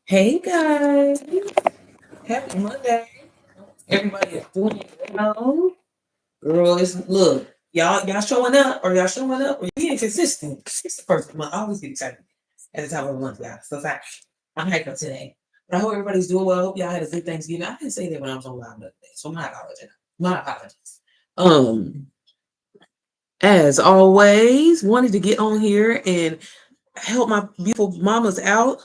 Hey guys, happy Monday. Everybody is doing well. Girl, look, y'all showing up or y'all being consistent. It's the first of the month. I always get excited at the time of the month, guys. So I'm hyped up today. But I hope everybody's doing well. I hope y'all had a good Thanksgiving. I didn't say that when I was on live the other day, so my apologies. My apologies. Um, as always, wanted to get on here and help my beautiful mamas out.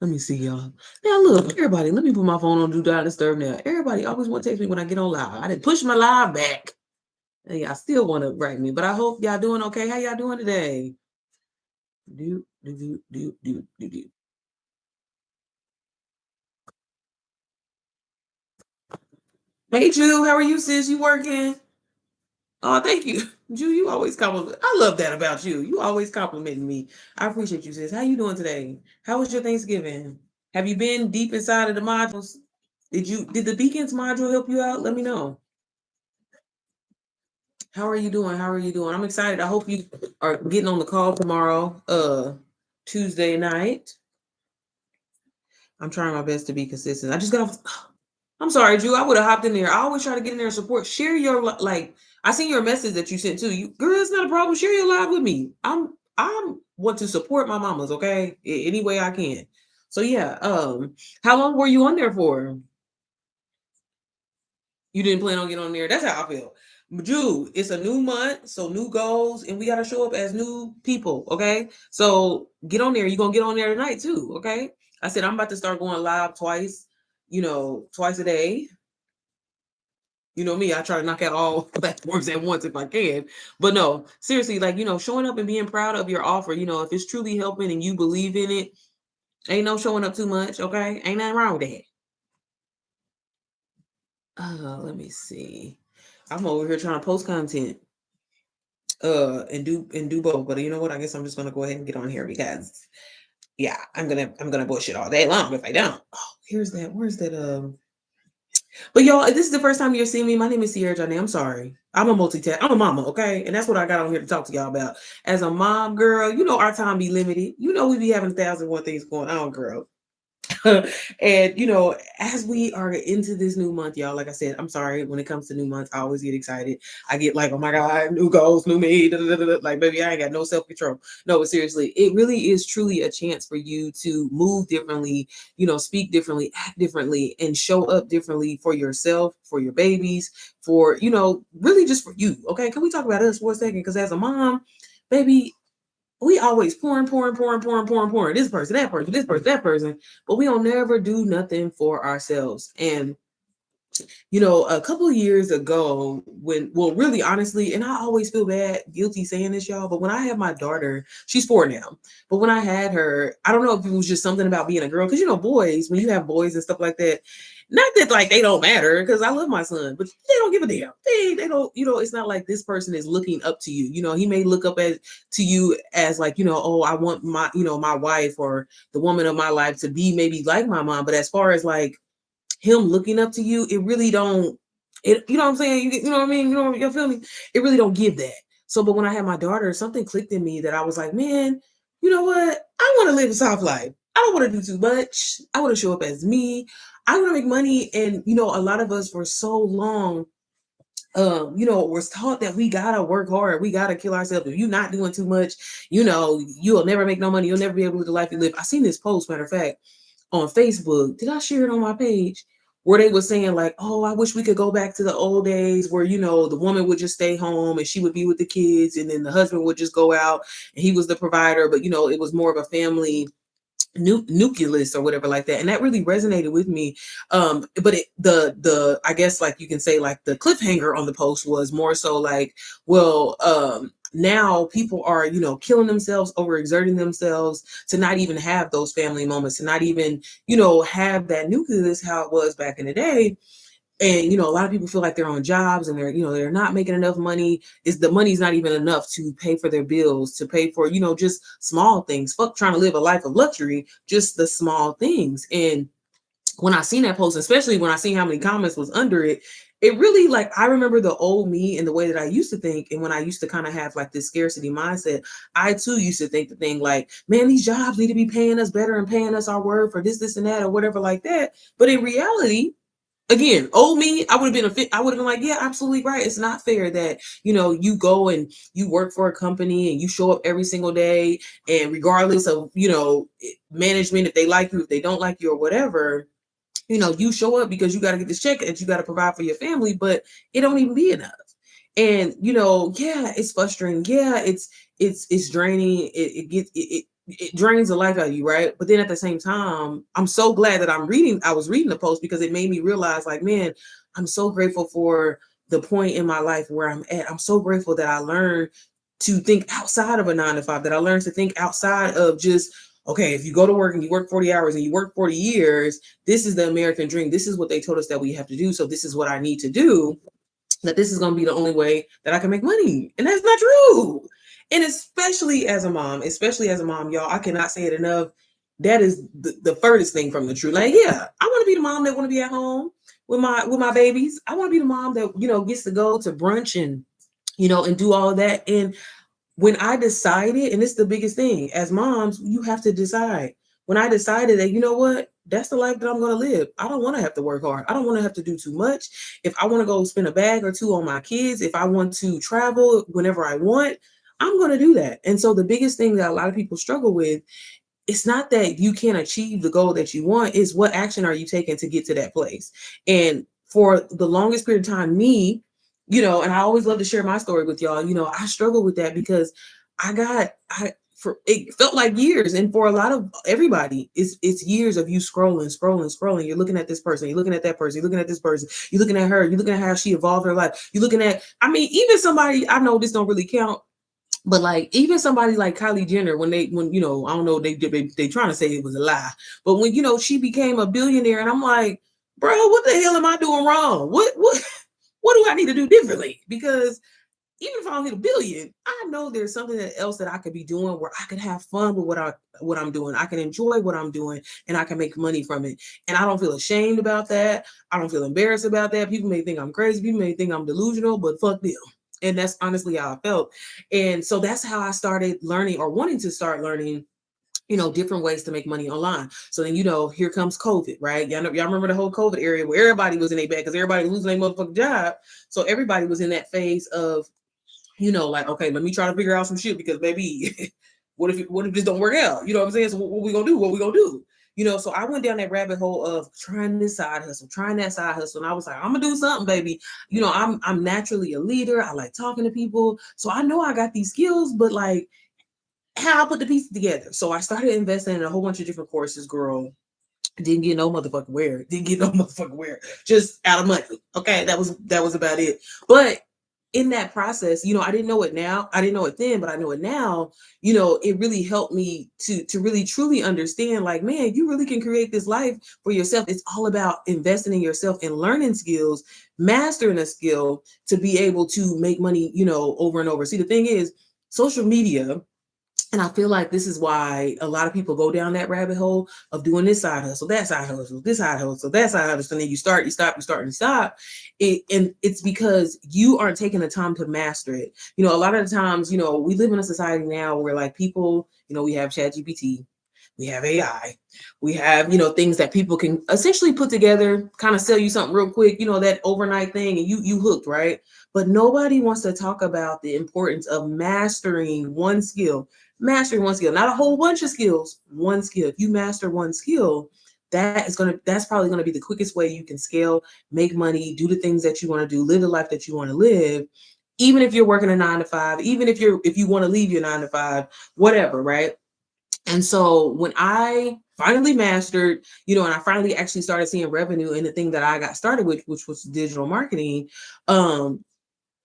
Let me see, y'all. Now, look, everybody, let me put my phone on Do Not Disturb now. Everybody always want to text me when I get on live. I didn't push my live back. And y'all still want to write me, but I hope y'all doing okay. How y'all doing today? Do. Hey, Ju, how are you, sis? You working? Oh, thank you. Ju, you always compliment. I love that about you. You always complimenting me. I appreciate you, sis. How you doing today? How was your Thanksgiving? Have you been deep inside of the modules? Did the Beacons module help you out? Let me know. How are you doing? How are you doing? I'm excited. I hope you are getting on the call tomorrow, Tuesday night. I'm trying my best to be consistent. I'm sorry, Drew. I would have hopped in there. I always try to get in there and support. Share your like. I seen your message that you sent too. You girl, it's not a problem. Share your live with me. I'm want to support my mamas. Okay, any way I can. So yeah. How long were you on there for? You didn't plan on getting on there. That's how I feel. Jude, it's a new month, so new goals, and we gotta show up as new people. Okay, so get on there. You're gonna get on there tonight too. Okay, I said I'm about to start going live twice. Twice a day. You know me, I try to knock out all platforms at once if I can. But no, seriously, like showing up and being proud of your offer. If it's truly helping and you believe in it, ain't no showing up too much. Okay, ain't nothing wrong with that. Let me see. I'm over here trying to post content. And do both. But you know what? I guess I'm just gonna go ahead and get on here because yeah, I'm gonna bullshit all day long if I don't. Oh, where's that but y'all, if this is the first time you're seeing me, my name is Sierra Janae. I'm sorry. I'm a multitask. I'm a mama, okay? And that's what I got on here to talk to y'all about. As a mom, girl, our time be limited. We be having 1,001 things going on, girl. And as we are into this new month, y'all, like I said, I'm sorry, when it comes to new months, I always get excited. I get like, oh my God, new goals, new me, da, da, da, da. Like, baby, I ain't got no self-control. No, but seriously, it really is truly a chance for you to move differently, speak differently, act differently, and show up differently for yourself, for your babies, for really just for you. Okay, can we talk about us for a second? Because as a mom, baby, we always pouring. This person, that person, this person, that person, but we don't never do nothing for ourselves. And a couple of years ago, really honestly, and I always feel guilty saying this, y'all, but when I had my daughter, she's 4 now, but when I had her, I don't know if it was just something about being a girl, because boys, when you have boys and stuff like that, not that like they don't matter, because I love my son, but they don't give a damn. They don't, it's not like this person is looking up to you. He may look up to you as like, oh, I want my, my wife or the woman of my life to be maybe like my mom. But as far as like him looking up to you, it really don't, you know what I'm saying? You know what I mean? You feel me? It really don't give that. So, but when I had my daughter, something clicked in me that I was like, man, you know what? I want to live a soft life. I don't want to do too much. I want to show up as me. I want to make money. And, a lot of us for so long, was taught that we gotta work hard. We gotta kill ourselves. If you're not doing too much, you'll never make no money. You'll never be able to live the life you live. I seen this post, matter of fact, on Facebook. Did I share it on my page? Where they were saying like, oh, I wish we could go back to the old days where, the woman would just stay home and she would be with the kids, and then the husband would just go out and he was the provider. But, it was more of a family nucleus or whatever like that, and that really resonated with me. But the I guess like you can say like the cliffhanger on the post was more so like, well, now people are killing themselves, overexerting themselves to not even have those family moments, to not even have that nucleus how it was back in the day. And a lot of people feel like they're on jobs and they're not making enough money. Is the money's not even enough to pay for their bills, to pay for just small things. Fuck trying to live a life of luxury, just the small things. And when I seen that post, especially when I seen how many comments was under it, it really, like, I remember the old me and the way that I used to think. And when I used to kind of have like this scarcity mindset, I too used to think the thing like, man, these jobs need to be paying us better and paying us our word for this, and that, or whatever like that. But in reality, again, old me, I would have been I would have been like, yeah, absolutely right. It's not fair that, you go and you work for a company and you show up every single day, and regardless of, management, if they like you, if they don't like you, or whatever, you show up because you got to get this check and you got to provide for your family, but it don't even be enough. And yeah, it's frustrating. Yeah, it's draining. It drains the life out of you, right? But then at the same time, I'm so glad that I was reading the post, because it made me realize, like, man, I'm so grateful for the point in my life where I'm at. I'm so grateful that I learned to think outside of a 9 to 5, that I learned to think outside of just, okay, if you go to work and you work 40 hours and you work 40 years, this is the American dream. This is what they told us that we have to do. So this is what I need to do, that this is going to be the only way that I can make money. And that's not true. And especially as a mom, y'all, I cannot say it enough. That is the furthest thing from the truth. Like, yeah, I want to be the mom that want to be at home with my babies. I want to be the mom that, gets to go to brunch and, and do all of that. And when I decided, and this is the biggest thing, as moms, you have to decide. When I decided that, that's the life that I'm going to live. I don't want to have to work hard. I don't want to have to do too much. If I want to go spend a bag or two on my kids, if I want to travel whenever I want, I'm going to do that. And so the biggest thing that a lot of people struggle with, it's not that you can't achieve the goal that you want, it's what action are you taking to get to that place. And for the longest period of time, me, and I always love to share my story with y'all, I struggle with that because for it felt like years. And for a lot of everybody, it's years of you scrolling. You're looking at this person, you're looking at that person, you're looking at this person, you're looking at her, you're looking at how she evolved her life. You're looking at, I mean, even somebody, I know this don't really count, but like even somebody like Kylie Jenner, when I don't know, they trying to say it was a lie, but when she became a billionaire, and I'm like, bro, what the hell am I doing wrong? What do I need to do differently? Because even if I don't hit a billion, I know there's something else that I could be doing where I could have fun with what I'm doing. I can enjoy what I'm doing, and I can make money from it. And I don't feel ashamed about that. I don't feel embarrassed about that. People may think I'm crazy. People may think I'm delusional, but fuck them. And that's honestly how I felt. And so that's how I started learning, or wanting to start learning, different ways to make money online. So then, here comes COVID, right? Y'all remember the whole COVID area where everybody was in a bag because everybody was losing their motherfucking job. So everybody was in that phase of, like, okay, let me try to figure out some shit, because maybe what if this don't work out? You know what I'm saying? So what we gonna do? What we gonna do? So I went down that rabbit hole of trying this side hustle, trying that side hustle. And I was like, I'm gonna do something, baby. I'm naturally a leader. I like talking to people. So I know I got these skills, but like how I put the pieces together. So I started investing in a whole bunch of different courses, girl. Didn't get no motherfucking where. Didn't get no motherfucking where. Just out of money. Okay, that was about it. But in that process, I didn't know it now. I didn't know it then, but I know it now. It really helped me to really truly understand, like, man, you really can create this life for yourself. It's all about investing in yourself and learning skills, mastering a skill to be able to make money, over and over. See, the thing is, social media, and I feel like this is why a lot of people go down that rabbit hole of doing this side hustle, that side hustle, this side hustle, that side hustle. And then you start, you stop, you start, and you stop. And it's because you aren't taking the time to master it. A lot of the times, we live in a society now where like people, we have ChatGPT, we have AI, we have, things that people can essentially put together, kind of sell you something real quick, that overnight thing, and you hooked, right? But nobody wants to talk about the importance of mastering one skill. Mastering one skill, not a whole bunch of skills, one skill. If you master one skill, that's probably gonna be the quickest way you can scale, make money, do the things that you want to do, live the life that you want to live, even if you're working a 9 to 5, even if you want to leave your 9 to 5, whatever, right? And so when I finally mastered, and I finally actually started seeing revenue in the thing that I got started with, which was digital marketing,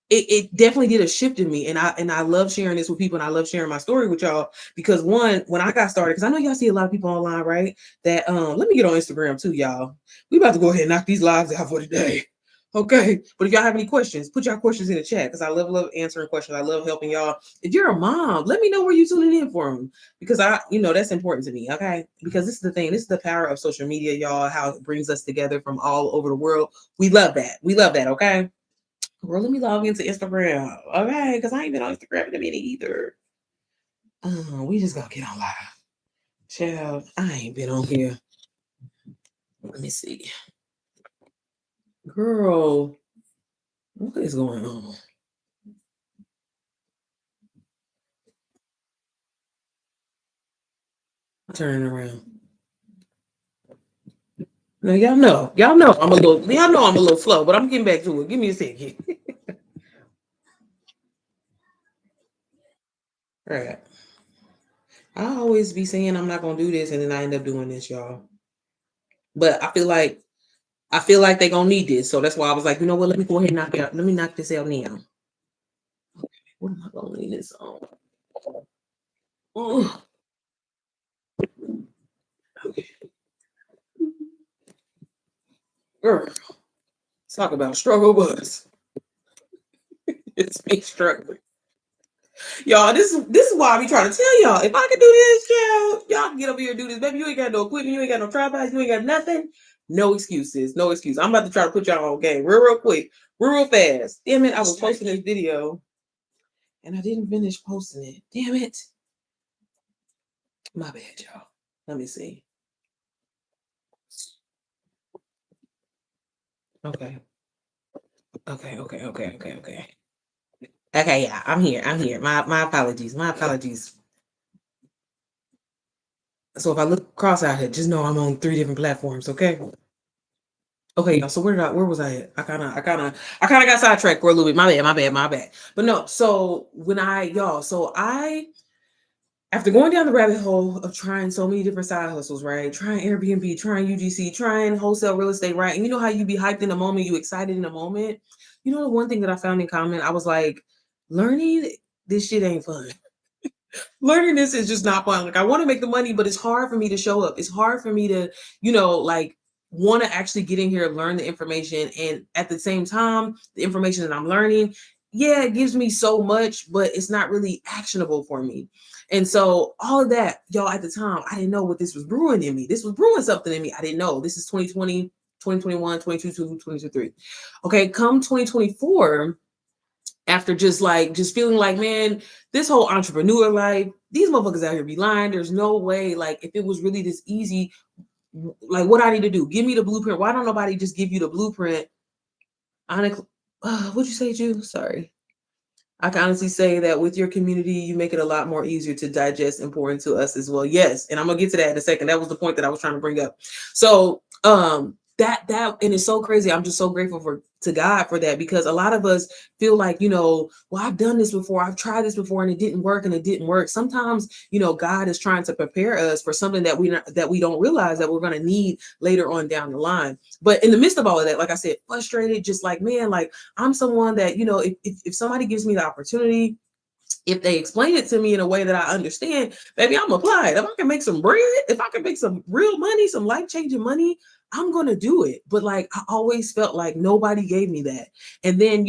it definitely did a shift in me. And I love sharing this with people, and I love sharing my story with y'all, because one, when I got started, because I know y'all see a lot of people online, right? That let me get on Instagram too, y'all. We about to go ahead and knock these lives out for today. Okay. But if y'all have any questions, put y'all questions in the chat because I love answering questions. I love helping y'all. If you're a mom, let me know where you're tuning in from because that's important to me. Okay. Because this is the thing. This is the power of social media, y'all, how it brings us together from all over the world. We love that. We love that. Okay. Well, let me log into Instagram. Okay. Because I ain't been on Instagram in a minute either. We just gotta get on live. Child, I ain't been on here. Let me see. Girl, what is going on? Turning around. Now y'all know I'm a little slow, but I'm getting back to it. Give me a second. All right. I always be saying I'm not gonna do this, and then I end up doing this, y'all. But I feel like they gonna need this, so that's why I was like, you know what? Let me go ahead and knock it out. Let me knock this out now. What am I gonna need this on? Ugh. Okay. Girl, talk about struggle bus. It's me struggling. Y'all, this is why I be trying to tell y'all. If I can do this, y'all can get over here and do this. Baby, you ain't got no equipment, you ain't got no tripods, you ain't got nothing. No excuses. No excuse. I'm about to try to put y'all on game real quick, real fast. Damn it, I was posting this video and I didn't finish posting it. Damn it. My bad, y'all. Let me see. Okay. Okay. Okay, yeah, I'm here. I'm here. My apologies. My apologies. So if I look cross out here, just know I'm on 3 different platforms, okay? Okay, y'all. So where was I at? I kinda got sidetracked for a little bit. My bad. But no, so when I after going down the rabbit hole of trying so many different side hustles, right? Trying Airbnb, trying UGC, trying wholesale real estate, right? And you know how you be hyped in a moment, you excited in a moment. You know the one thing that I found in common, I was like, learning this shit ain't fun. Learning this is just not fun. Like I want to make the money, but it's hard for me to show up. It's hard for me to, like want to actually get in here and learn the information. And at the same time, the information that I'm learning, yeah, it gives me so much, but it's not really actionable for me. And so all of that, y'all, at the time, I didn't know what this was brewing in me. This was brewing something in me. I didn't know. This is 2020, 2021, 2022, 2023. Okay, come 2024, after just feeling like, man, this whole entrepreneur life, these motherfuckers out here be lying. There's no way, like, if it was really this easy, like, what I need to do, give me the blueprint. Why don't nobody just give you the blueprint? Honestly, what'd you say, Ju? Sorry. I can honestly say that with your community, you make it a lot more easier to digest and pour into us as well. Yes, and I'm gonna get to that in a second. That was the point that I was trying to bring up. So, that and it's so crazy. I'm just so grateful to God for that because a lot of us feel like, well, I've done this before, I've tried this before, and it didn't work, and it didn't work. Sometimes, God is trying to prepare us for something that we don't realize that we're gonna need later on down the line. But in the midst of all of that, like I said, frustrated, just like, man, like I'm someone that, if somebody gives me the opportunity, if they explain it to me in a way that I understand, baby, I'm applied. If I can make some bread, if I can make some real money, some life-changing money, I'm gonna do it. But like I always felt like nobody gave me that. And then,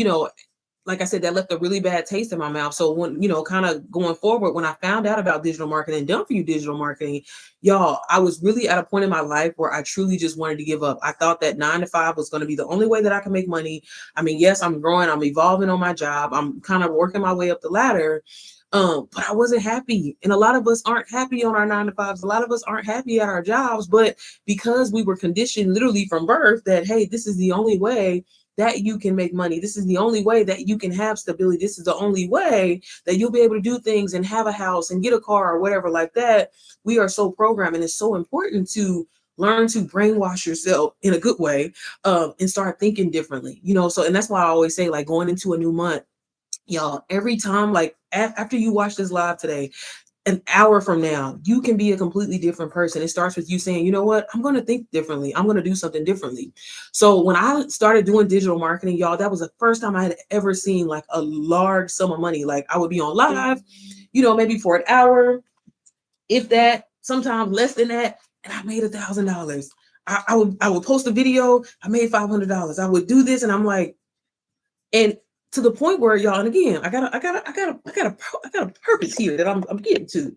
like I said, that left a really bad taste in my mouth. So when, kind of going forward, when I found out about digital marketing, done for you digital marketing, y'all, I was really at a point in my life where I truly just wanted to give up. I thought that 9 to 5 was going to be the only way that I can make money. I mean, yes, I'm growing, I'm evolving on my job, I'm kind of working my way up the ladder. But I wasn't happy. And a lot of us aren't happy on our 9 to 5s. A lot of us aren't happy at our jobs, but because we were conditioned literally from birth that, hey, this is the only way that you can make money. This is the only way that you can have stability. This is the only way that you'll be able to do things and have a house and get a car or whatever like that. We are so programmed, and it's so important to learn to brainwash yourself in a good way, and start thinking differently. So, and that's why I always say, like, going into a new month, y'all, every time, like after you watch this live today, an hour from now, you can be a completely different person. It starts with you saying, you know what, I'm going to think differently. I'm going to do something differently. So when I started doing digital marketing, y'all, that was the first time I had ever seen like a large sum of money. Like I would be on live, maybe for an hour, if that, sometimes less than that. And I made $1,000. I would post a video, I made $500. I would do this, and I'm like, and to the point where y'all, and again, I got a purpose here that I'm getting to.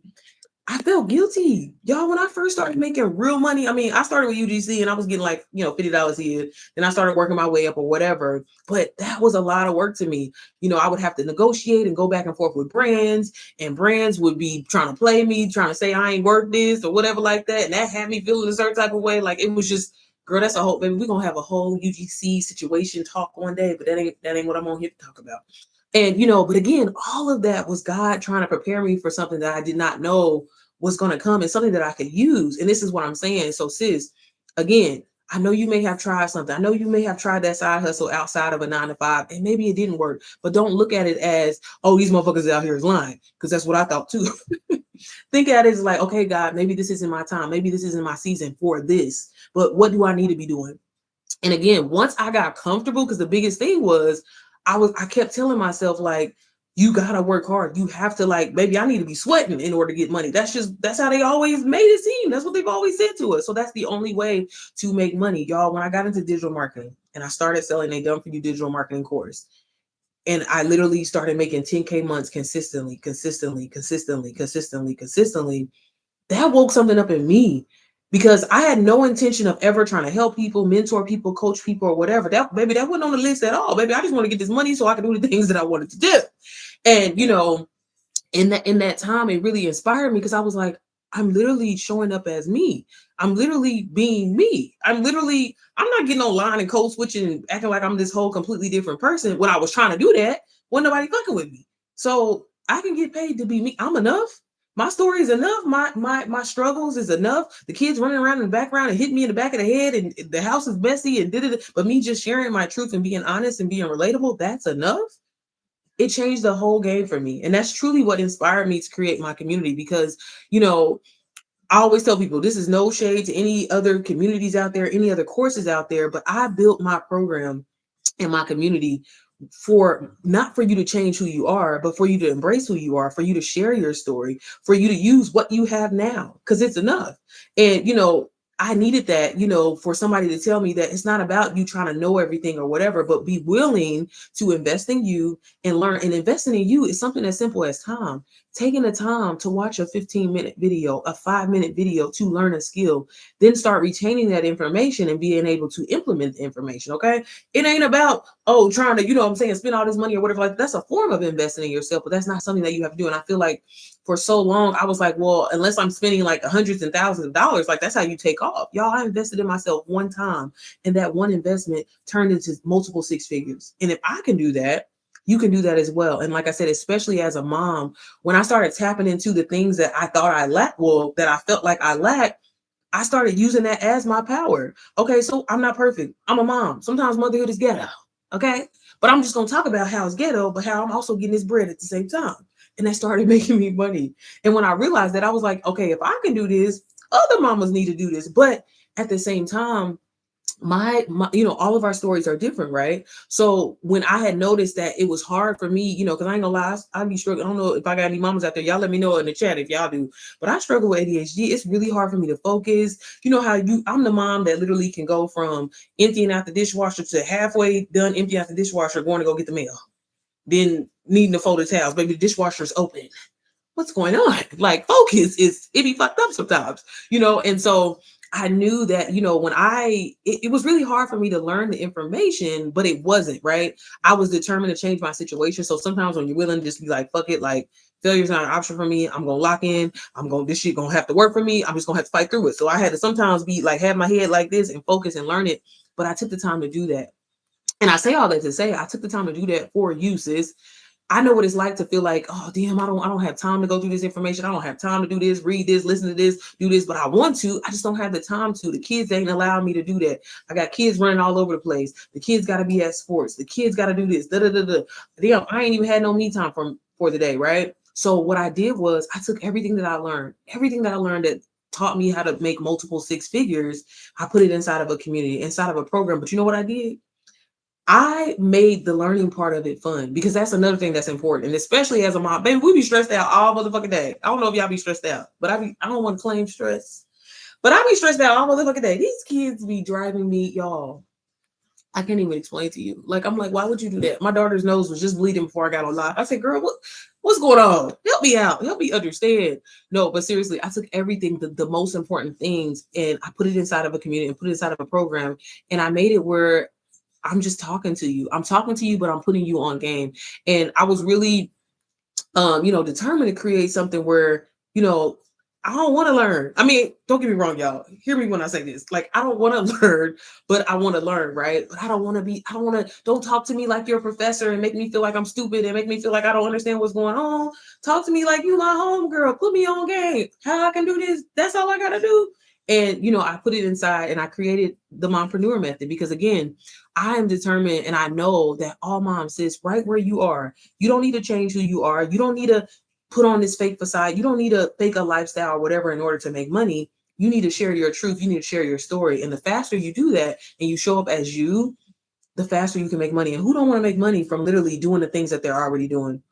I felt guilty. Y'all, when I first started making real money, I mean, I started with UGC and I was getting like, $50 a year. Then I started working my way up or whatever. But that was a lot of work to me. I would have to negotiate and go back and forth with brands, and brands would be trying to play me, trying to say I ain't worth this or whatever like that. And that had me feeling a certain type of way. Like, it was just, girl, that's a whole, baby, we're gonna have a whole UGC situation talk one day, but that ain't what I'm on here to talk about. And but again, all of that was God trying to prepare me for something that I did not know was going to come, and something that I could use. And this is what I'm saying. So, sis, again, I know you may have tried something. I know you may have tried that side hustle outside of a 9 to 5, and maybe it didn't work. But don't look at it as, oh, these motherfuckers out here is lying, because that's what I thought too. Think at it as like, okay, God, maybe this isn't my time. Maybe this isn't my season for this. But what do I need to be doing? And again, once I got comfortable, because the biggest thing was I kept telling myself, like, you gotta work hard. You have to, like, baby, I need to be sweating in order to get money. That's how they always made it seem. That's what they've always said to us. So that's the only way to make money. Y'all, when I got into digital marketing and I started selling a done for you digital marketing course, and I literally started making 10K months consistently, that woke something up in me, because I had no intention of ever trying to help people, mentor people, coach people, or whatever. That, baby, that wasn't on the list at all. Baby, I just want to get this money so I can do the things that I wanted to do. And in that time, it really inspired me, because I was like, I'm literally showing up as me. I'm literally being me. I'm not getting online and code switching and acting like I'm this whole completely different person. When I was trying to do that, wasn't nobody fucking with me. So I can get paid to be me. I'm enough. My story is enough. My struggles is enough. The kids running around in the background and hitting me in the back of the head, and the house is messy and did it. But me just sharing my truth and being honest and being relatable, that's enough. It changed the whole game for me. And that's truly what inspired me to create my community, because, I always tell people, this is no shade to any other communities out there, any other courses out there, but I built my program and my community for not for you to change who you are, but for you to embrace who you are, for you to share your story, for you to use what you have now, because it's enough. And I needed that, for somebody to tell me that it's not about you trying to know everything or whatever, but be willing to invest in you and learn. And investing in you is something as simple as time. Taking the time to watch a 15-minute video, a 5-minute video to learn a skill, then start retaining that information and being able to implement the information. Okay. It ain't about, trying to, what I'm saying, spend all this money or whatever. Like, that's a form of investing in yourself, but that's not something that you have to do. And I feel like for so long, I was like, well, unless I'm spending like hundreds and thousands of dollars, like, that's how you take off. Y'all, I invested in myself one time, and that one investment turned into multiple six figures. And if I can do that, you can do that as well. And like I said, especially as a mom, when I started tapping into the things that I thought I lacked, well, that I felt like I lacked, I started using that as my power. Okay, so I'm not perfect. I'm a mom. Sometimes motherhood is ghetto. Okay, but I'm just gonna talk about how it's ghetto, but how I'm also getting this bread at the same time. And that started making me money. And when I realized that, I was like, okay, if I can do this, other mamas need to do this. But at the same time, my all of our stories are different, right? So when I had noticed that it was hard for me, because I ain't gonna lie, I'd be struggling. I don't know if I got any mamas out there, y'all let me know in the chat if y'all do, but I struggle with ADHD. It's really hard for me to focus. I'm the mom that literally can go from emptying out the dishwasher to halfway done emptying out the dishwasher, going to go get the mail, then needing to fold the towels. Baby, the dishwasher's open. What's going on? Like, focus it be fucked up sometimes, and so I knew that, when it was really hard for me to learn the information, but it wasn't, right? I was determined to change my situation. So sometimes when you're willing to just be like, fuck it, like, failure's not an option for me. I'm going to lock in. This shit going to have to work for me. I'm just going to have to fight through it. So I had to sometimes be like, have my head like this and focus and learn it. But I took the time to do that. And I say all that to say, I took the time to do that for you, sis. I know what it's like to feel like, oh damn, I don't have time to go through this information. I don't have time to do this, read this, listen to this, do this, but I want to. I just don't have the time to. The kids ain't allowing me to do that. I got kids running all over the place. The kids got to be at sports. The kids got to do this. Da da da da. Damn, I ain't even had no me time for the day, right? So what I did was I took everything that I learned that taught me how to make multiple six figures. I put it inside of a community, inside of a program. But you know what I did? I made the learning part of it fun, because that's another thing that's important. And especially as a mom, baby, we be stressed out all motherfucking day. I don't know if y'all be stressed out, but I don't want to claim stress. But I be stressed out all motherfucking day. These kids be driving me, y'all. I can't even explain to you. Like, I'm like, why would you do that? My daughter's nose was just bleeding before I got on live. I said, girl, what's going on? Help me out. Help me understand. No, but seriously, I took everything, the most important things, and I put it inside of a community and put it inside of a program. And I made it where I'm just talking to you. I'm talking to you, but I'm putting you on game. And I was really determined to create something where, you know, I don't want to learn. I mean, don't get me wrong, y'all. Hear me when I say this. Like, I don't want to learn, but I want to learn, right? But I don't want to, don't talk to me like you're a professor and make me feel like I'm stupid and make me feel like I don't understand what's going on. Talk to me like you my homegirl. Put me on game. How I can do this. That's all I got to do. And, I put it inside and I created the mompreneur method because, again, I am determined and I know that all moms sits right where you are. You don't need to change who you are. You don't need to put on this fake facade. You don't need to fake a lifestyle or whatever in order to make money. You need to share your truth. You need to share your story. And the faster you do that and you show up as you, the faster you can make money. And who don't want to make money from literally doing the things that they're already doing?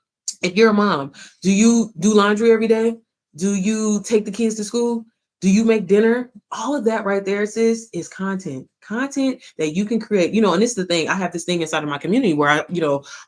If you're a mom, do you do laundry every day? Do you take the kids to school? Do you make dinner? All of that right there, sis, is content that you can create. And this is the thing. I have this thing inside of my community where I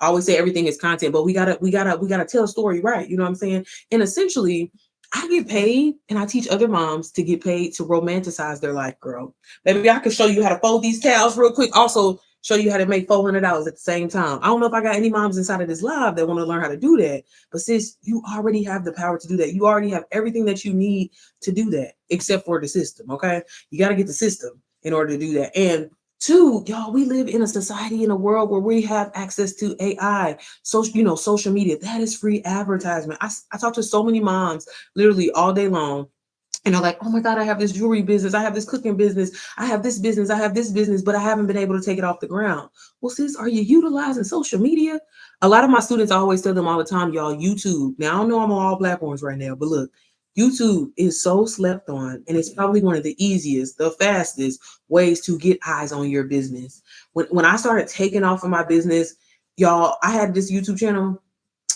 always say everything is content, but we gotta tell a story, right? You know what I'm saying? And essentially, I get paid and I teach other moms to get paid to romanticize their life, girl. Maybe I can show you how to fold these towels real quick. Also, show you how to make $400 at the same time. I don't know if I got any moms inside of this live that want to learn how to do that, but sis, you already have the power to do that. You already have everything that you need to do that, except for the system. Okay, you got to get the system in order to do that. And two, y'all, we live in a society, in a world where we have access to AI, social media. That is free advertisement. I talk to so many moms literally all day long. And they're like, oh my God, I have this jewelry business. I have this cooking business. I have this business. I have this business, but I haven't been able to take it off the ground. Well, sis, are you utilizing social media? A lot of my students, I always tell them all the time, y'all, YouTube. Now, I don't know I'm on all platforms right now, but look, YouTube is so slept on, and it's probably one of the easiest, the fastest ways to get eyes on your business. When I started taking off of my business, y'all, I had this YouTube channel.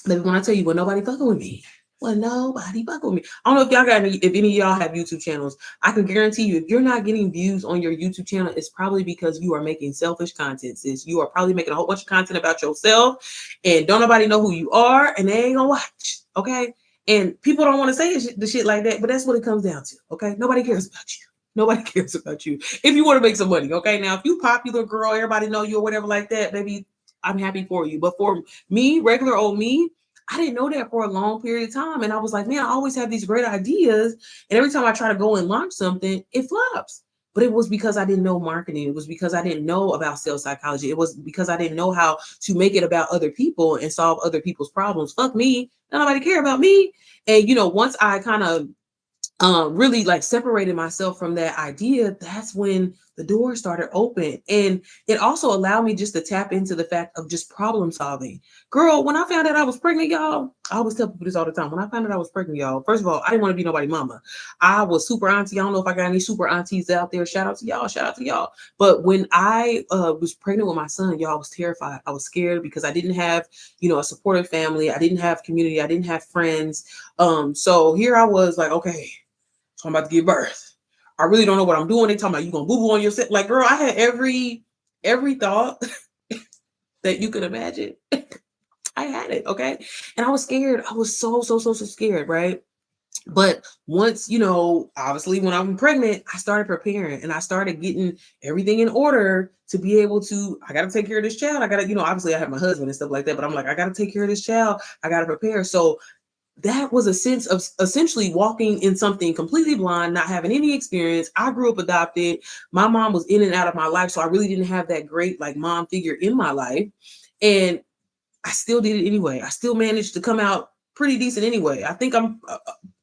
But when I tell you, nobody fucking with me. Well, nobody fucking with me. I don't know if y'all got any, if any of y'all have YouTube channels. I can guarantee you, if you're not getting views on your YouTube channel, it's probably because you are making selfish content, sis. You are probably making a whole bunch of content about yourself, and don't nobody know who you are, and they ain't gonna watch. Okay. And people don't want to say the shit like that, but that's what it comes down to. Okay. Nobody cares about you. Nobody cares about you. If you want to make some money, okay. Now, if you popular girl, everybody know you or whatever like that, maybe I'm happy for you. But for me, regular old me, I didn't know that for a long period of time. And I was like, man, I always have these great ideas. And every time I try to go and launch something, it flops. But it was because I didn't know marketing. It was because I didn't know about sales psychology. It was because I didn't know how to make it about other people and solve other people's problems. Fuck me. Nobody care about me. And, once I kind of really like separated myself from that idea, that's when the door started open. And it also allowed me just to tap into the fact of just problem solving. Girl, when I found out I was pregnant, y'all, I always tell people this all the time. When I found out I was pregnant, y'all, first of all, I didn't want to be nobody's mama. I was super auntie. I don't know if I got any super aunties out there. Shout out to y'all. Shout out to y'all. But when I was pregnant with my son, y'all, I was terrified. I was scared because I didn't have, a supportive family. I didn't have community. I didn't have friends. So here I was like, okay, so I'm about to give birth. I really don't know what I'm doing. They talking about you gonna boo boo on yourself. Like, girl, I had every thought that you could imagine. I had it, okay? And I was scared. I was so scared, right? But once, obviously when I'm pregnant, I started preparing and I started getting everything in order to be able to, I got to take care of this child. I got to, obviously I have my husband and stuff like that, but I'm like, I got to take care of this child. I got to prepare. So that was a sense of essentially walking in something completely blind, not having any experience. I grew up adopted. My mom was in and out of my life. So I really didn't have that great like mom figure in my life. And I still did it anyway. I still managed to come out pretty decent anyway. I think I'm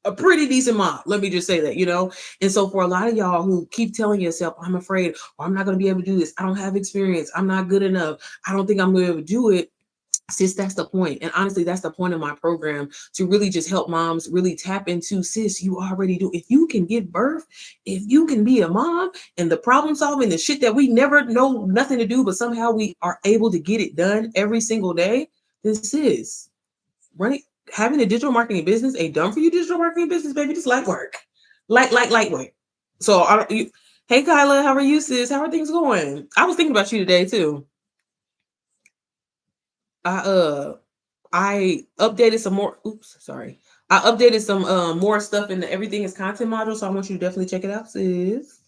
a pretty decent mom. Let me just say that. And so for a lot of y'all who keep telling yourself, I'm afraid, or I'm not going to be able to do this. I don't have experience. I'm not good enough. I don't think I'm going to be able to do it. Sis, that's the point. And honestly, that's the point of my program, to really just help moms really tap into, sis, you already do. If you can give birth, if you can be a mom, and the problem solving, the shit that we never know nothing to do, but somehow we are able to get it done every single day, this is running, having a digital marketing business, a done for you digital marketing business, baby, just light work. Light work. So hey Kyla, how are you, sis? How are things going? I was thinking about you today too. I I updated some more. Oops, sorry. I updated some more stuff in the everything is content module, so I want you to definitely check it out, sis.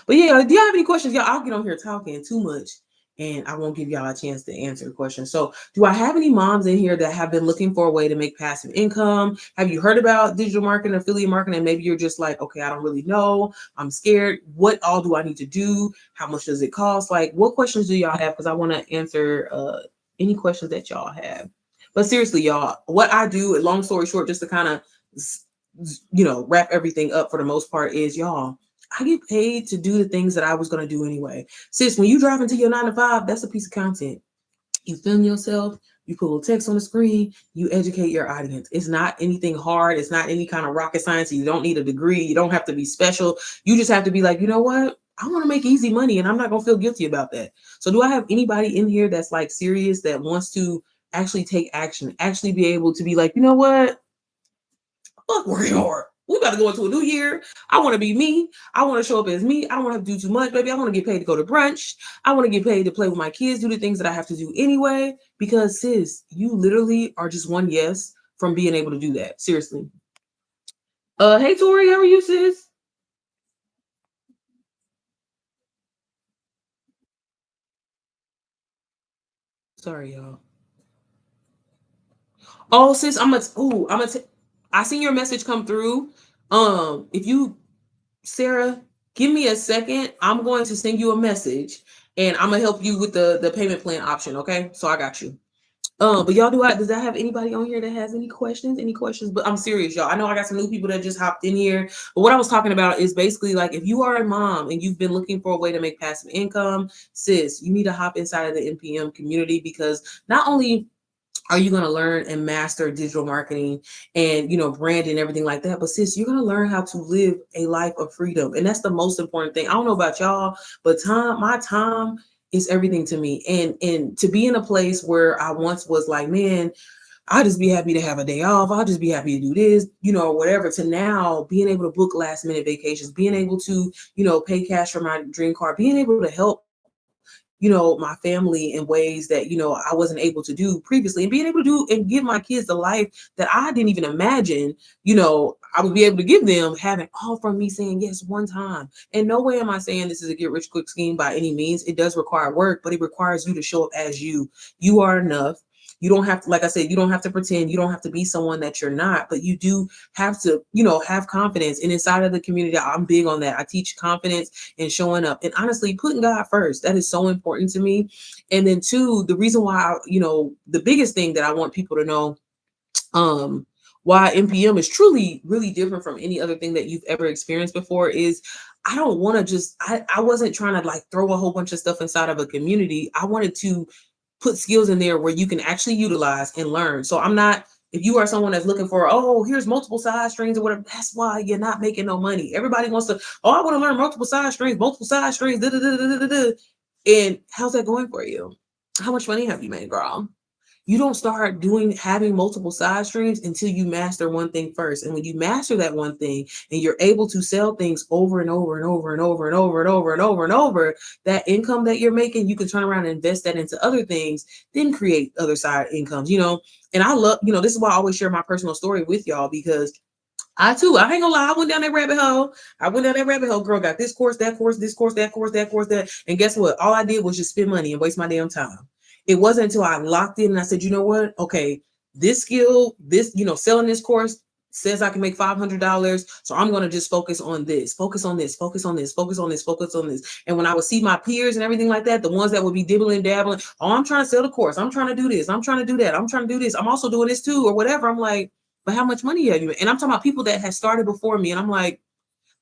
But yeah, do y'all have any questions? Y'all, I'll get on here talking too much and I won't give y'all a chance to answer the question. So, do I have any moms in here that have been looking for a way to make passive income? Have you heard about digital marketing, affiliate marketing? And maybe you're just like, okay, I don't really know. I'm scared. What all do I need to do? How much does it cost? Like, what questions do y'all have? Because I want to answer any questions that y'all have. But seriously, y'all, what I do, long story short, just to kind of, wrap everything up for the most part is y'all. I get paid to do the things that I was going to do anyway. Sis, when you drive into your 9 to 5, that's a piece of content. You film yourself, you put a little text on the screen, you educate your audience. It's not anything hard. It's not any kind of rocket science. You don't need a degree. You don't have to be special. You just have to be like, you know what? I want to make easy money and I'm not going to feel guilty about that. So do I have anybody in here that's like serious that wants to actually take action, actually be able to be like, you know what? Fuck working hard. We about to go into a new year. I want to be me. I want to show up as me. I don't want to have to do too much, baby. I want to get paid to go to brunch. I want to get paid to play with my kids, do the things that I have to do anyway. Because sis, you literally are just one yes from being able to do that. Seriously. Hey Tori, how are you, sis? Sorry, y'all. Oh, sis, I seen your message come through. If you Sarah, give me a second. I'm going to send you a message and I'm gonna help you with the payment plan option. Okay, so I got you. But y'all does that have anybody on here that has any questions? Any questions? But I'm serious, y'all. I know I got some new people that just hopped in here. But what I was talking about is basically like if you are a mom and you've been looking for a way to make passive income, sis, you need to hop inside of the NPM community because not only are you going to learn and master digital marketing and brand and everything like that, but sis, you're going to learn how to live a life of freedom, and that's the most important thing. I don't know about y'all, but my time is everything to me, and to be in a place where I once was like, man, I'll just be happy to have a day off, I'll just be happy to do this, whatever, to now being able to book last minute vacations, being able to pay cash for my dream car, being able to help my family in ways that, I wasn't able to do previously, and being able to do and give my kids the life that I didn't even imagine, I would be able to give them, having all from me saying yes one time. And no way am I saying this is a get rich quick scheme by any means. It does require work, but it requires you to show up as you. You are enough. You don't have to, like I said, you don't have to pretend, you don't have to be someone that you're not, but you do have to, have confidence. And inside of the community, I'm big on that. I teach confidence and showing up and honestly putting God first. That is so important to me. And then two, the reason why, the biggest thing that I want people to know, why NPM is truly really different from any other thing that you've ever experienced before is I don't want to just, I wasn't trying to like throw a whole bunch of stuff inside of a community. I wanted to put skills in there where you can actually utilize and learn. So I'm not, if you are someone that's looking for, oh, here's multiple side strings or whatever, that's why you're not making no money. Everybody wants to, oh, I want to learn multiple side strings, da, da, da, da, da, da, da. And how's that going for you? How much money have you made, girl? You don't start having multiple side streams until you master one thing first. And when you master that one thing and you're able to sell things over and over and over and over and over and over and over and over, that income that you're making, you can turn around and invest that into other things, then create other side incomes, And I love, this is why I always share my personal story with y'all, because I too, I ain't gonna lie, I went down that rabbit hole. I went down that rabbit hole, girl, got this course, that course, this course, that course, that course, that. And guess what? All I did was just spend money and waste my damn time. It wasn't until I locked in and I said, you know what? Okay, this skill, this, selling this course says I can make $500. So I'm going to just focus on this, focus on this, focus on this, focus on this, focus on this. And when I would see my peers and everything like that, the ones that would be dibbling, dabbling, oh, I'm trying to sell the course. I'm trying to do this. I'm trying to do that. I'm trying to do this. I'm also doing this too, or whatever. I'm like, but how much money have you made? And I'm talking about people that had started before me. And I'm like,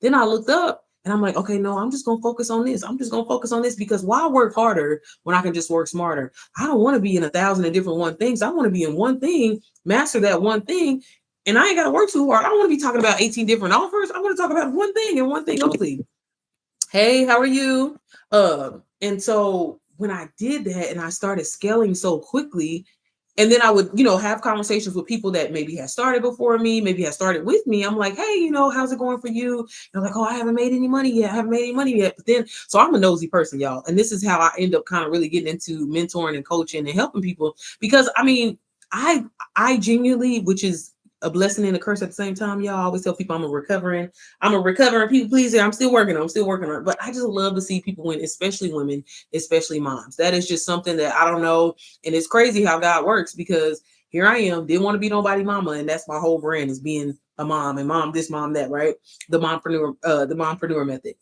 then I looked up and I'm like, okay, no, I'm just going to focus on this. I'm just going to focus on this because why work harder when I can just work smarter? I don't want to be in 1,000 and different one things. I want to be in one thing, master that one thing. And I ain't got to work too hard. I don't want to be talking about 18 different offers. I want to talk about one thing and one thing only. Hey, how are you? And so when I did that and I started scaling so quickly, And then I would, have conversations with people that maybe had started before me, maybe had started with me. I'm like, hey, how's it going for you? And I'm like, oh, I haven't made any money yet. I haven't made any money yet. But then, so I'm a nosy person, y'all. And this is how I end up kind of really getting into mentoring and coaching and helping people. Because I mean, I genuinely, which is a blessing and a curse at the same time, y'all. I always tell people I'm a recovering people pleaser. I'm still working on it. But I just love to see people win, especially women, especially moms. That is just something that I don't know. And it's crazy how God works, because here I am, didn't want to be nobody mama. And that's my whole brand, is being a mom, and mom this, mom that, right? The mompreneur method.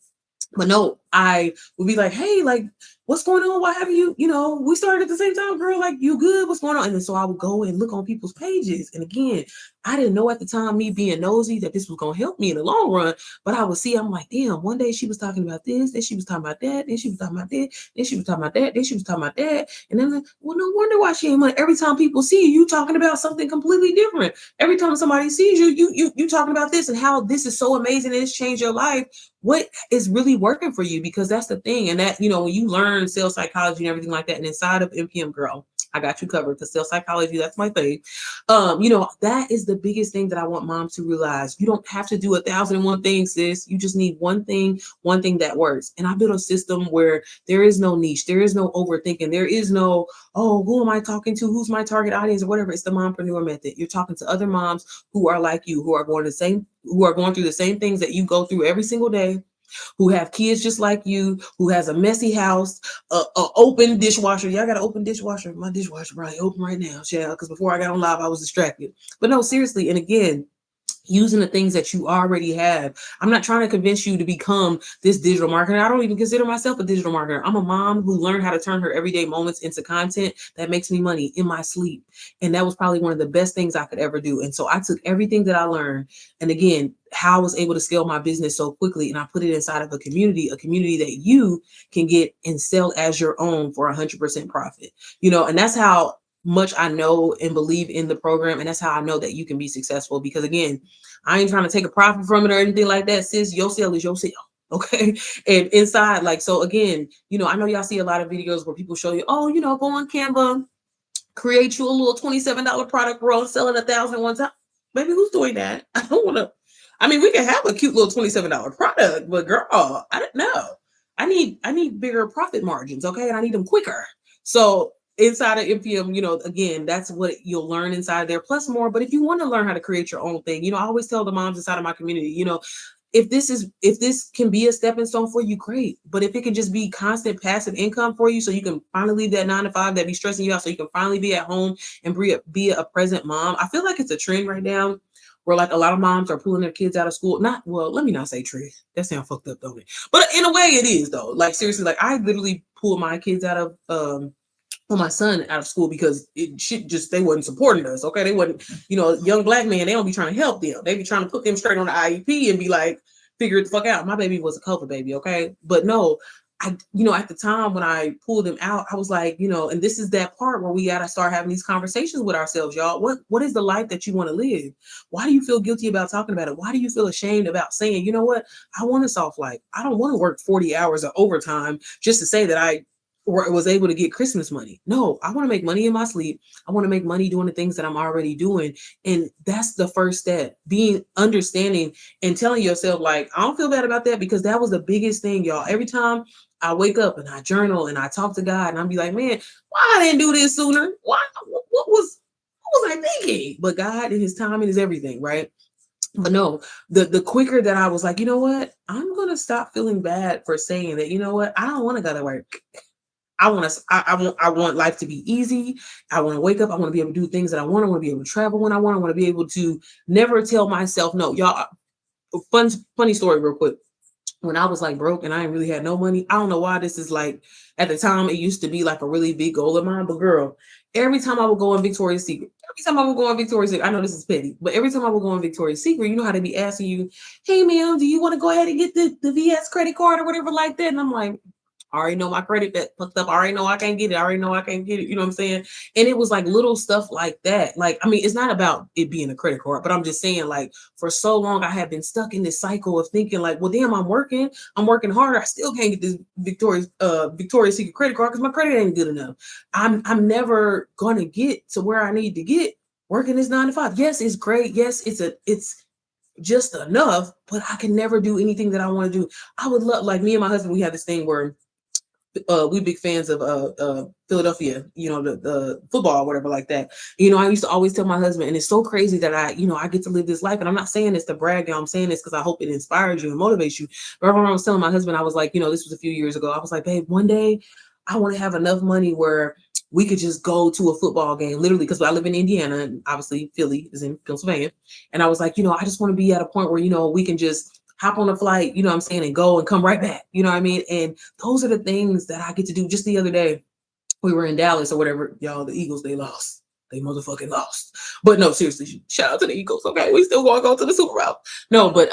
But no, I would be like, hey, like, what's going on? Why have you, we started at the same time, girl, like, you good? What's going on? And then so I would go and look on people's pages. And again, I didn't know at the time, me being nosy, that this was going to help me in the long run. But I would see, I'm like, damn, one day she was talking about this, then she was talking about that, then she was talking about this, then she was talking about that, then she was talking about that. And then I'm like, well, no wonder why she ain't money. Every time people see you, talking about something completely different. Every time somebody sees you talking about this and how this is so amazing and it's changed your life. What is really working for you? Because that's the thing. And that, when you learn sales psychology and everything like that, and inside of MPM, girl, I got you covered, because sales psychology, that's my thing. That is the biggest thing that I want moms to realize. You don't have to do 1,001 things, sis. You just need one thing that works. And I built a system where there is no niche, there is no overthinking, there is no, oh, who am I talking to? Who's my target audience, or whatever. It's the mompreneur method. You're talking to other moms who are like you, who are going through the same things that you go through every single day, who have kids just like you, who has a messy house, a open dishwasher. Y'all got an open dishwasher? My dishwasher probably open right now, child, because before I got on live, I was distracted. But no, seriously, and again, using the things that you already have. I'm not trying to convince you to become this digital marketer. I don't even consider myself a digital marketer. I'm a mom who learned how to turn her everyday moments into content that makes me money in my sleep. And that was probably one of the best things I could ever do. And so I took everything that I learned, and again, how I was able to scale my business so quickly, and I put it inside of a community that you can get and sell as your own for 100% profit. And that's how much I know and believe in the program. And that's how I know that you can be successful, because again, I ain't trying to take a profit from it or anything like that. Sis, your sale is your sale. Okay. And inside, like, so again, I know y'all see a lot of videos where people show you, oh, go on Canva, create you a little $27 product roll, sell it 1,000 one time. Baby, who's doing that? I don't want to. I mean, we can have a cute little $27 product, but girl, I don't know. I need bigger profit margins, okay? And I need them quicker. So inside of MPM, again, that's what you'll learn inside there, plus more. But if you want to learn how to create your own thing, I always tell the moms inside of my community, if this can be a stepping stone for you, great. But if it can just be constant passive income for you, so you can finally leave that 9 to 5 that be stressing you out, so you can finally be at home and be a present mom. I feel like it's a trend right now where, like, a lot of moms are pulling their kids out of school. Let me not say trend. That sounds fucked up, don't it? But in a way it is, though. Like, seriously, like, I literally pulled my kids out of my son out of school because they wasn't supporting us. Okay. They wasn't, young Black man, they don't be trying to help them. They be trying to put them straight on the IEP and be like, figure it the fuck out. My baby was a COVID baby. Okay. But no, at the time when I pulled him out, I was like, and this is that part where we got to start having these conversations with ourselves, y'all. What is the life that you want to live? Why do you feel guilty about talking about it? Why do you feel ashamed about saying, you know what? I want a soft life. I don't want to work 40 hours of overtime just to say that I was able to get Christmas money. No, I want to make money in my sleep. I want to make money doing the things that I'm already doing. And that's the first step, being understanding and telling yourself, like, I don't feel bad about that, because that was the biggest thing, y'all. Every time I wake up and I journal and I talk to God, and I'll be like, man, why I didn't do this sooner? Why? What was I thinking? But God and his timing is everything, right? But no, the quicker that I was like, you know what? I'm going to stop feeling bad for saying that, you know what? I don't want to go to work. I want life to be easy. I want to wake up. I want to be able to do things that I want. I want to be able to travel when I want. I want to be able to never tell myself no. Y'all, funny story real quick. When I was like broke and I ain't really had no money, I don't know why this is like, at the time it used to be like a really big goal of mine. But girl, every time I would go in Victoria's Secret, I know this is petty, but every time I would go in Victoria's Secret, you know how they be asking you, hey ma'am, do you want to go ahead and get the VS credit card or whatever like that? And I'm like, I already know my credit that fucked up. I already know I can't get it. I already know I can't get it. You know what I'm saying? And it was like little stuff like that. Like, I mean, it's not about it being a credit card, but I'm just saying, like, for so long, I have been stuck in this cycle of thinking, like, well, damn, I'm working harder. I still can't get this Victoria's Secret credit card because my credit ain't good enough. I'm never gonna get to where I need to get working this 9 to 5. Yes, it's great. Yes, it's just enough, but I can never do anything that I want to do. I would love, like me and my husband, we have this thing where we big fans of Philadelphia, you know, the football or whatever like that. You know, I used to always tell my husband, and it's so crazy that I get to live this life. And I'm not saying this to brag, I'm saying this because I hope it inspires you and motivates you. But when I was telling my husband, I was like, this was a few years ago. I was like, babe, one day I want to have enough money where we could just go to a football game, literally, because I live in Indiana and obviously Philly is in Pennsylvania. And I was like, I just want to be at a point where, we can just hop on a flight, you know what I'm saying, and go and come right back. You know what I mean? And those are the things that I get to do. Just the other day, we were in Dallas or whatever. Y'all, the Eagles, they lost. They motherfucking lost. But no, seriously, shout out to the Eagles. Okay, we still gonna go to the Super Bowl. No, but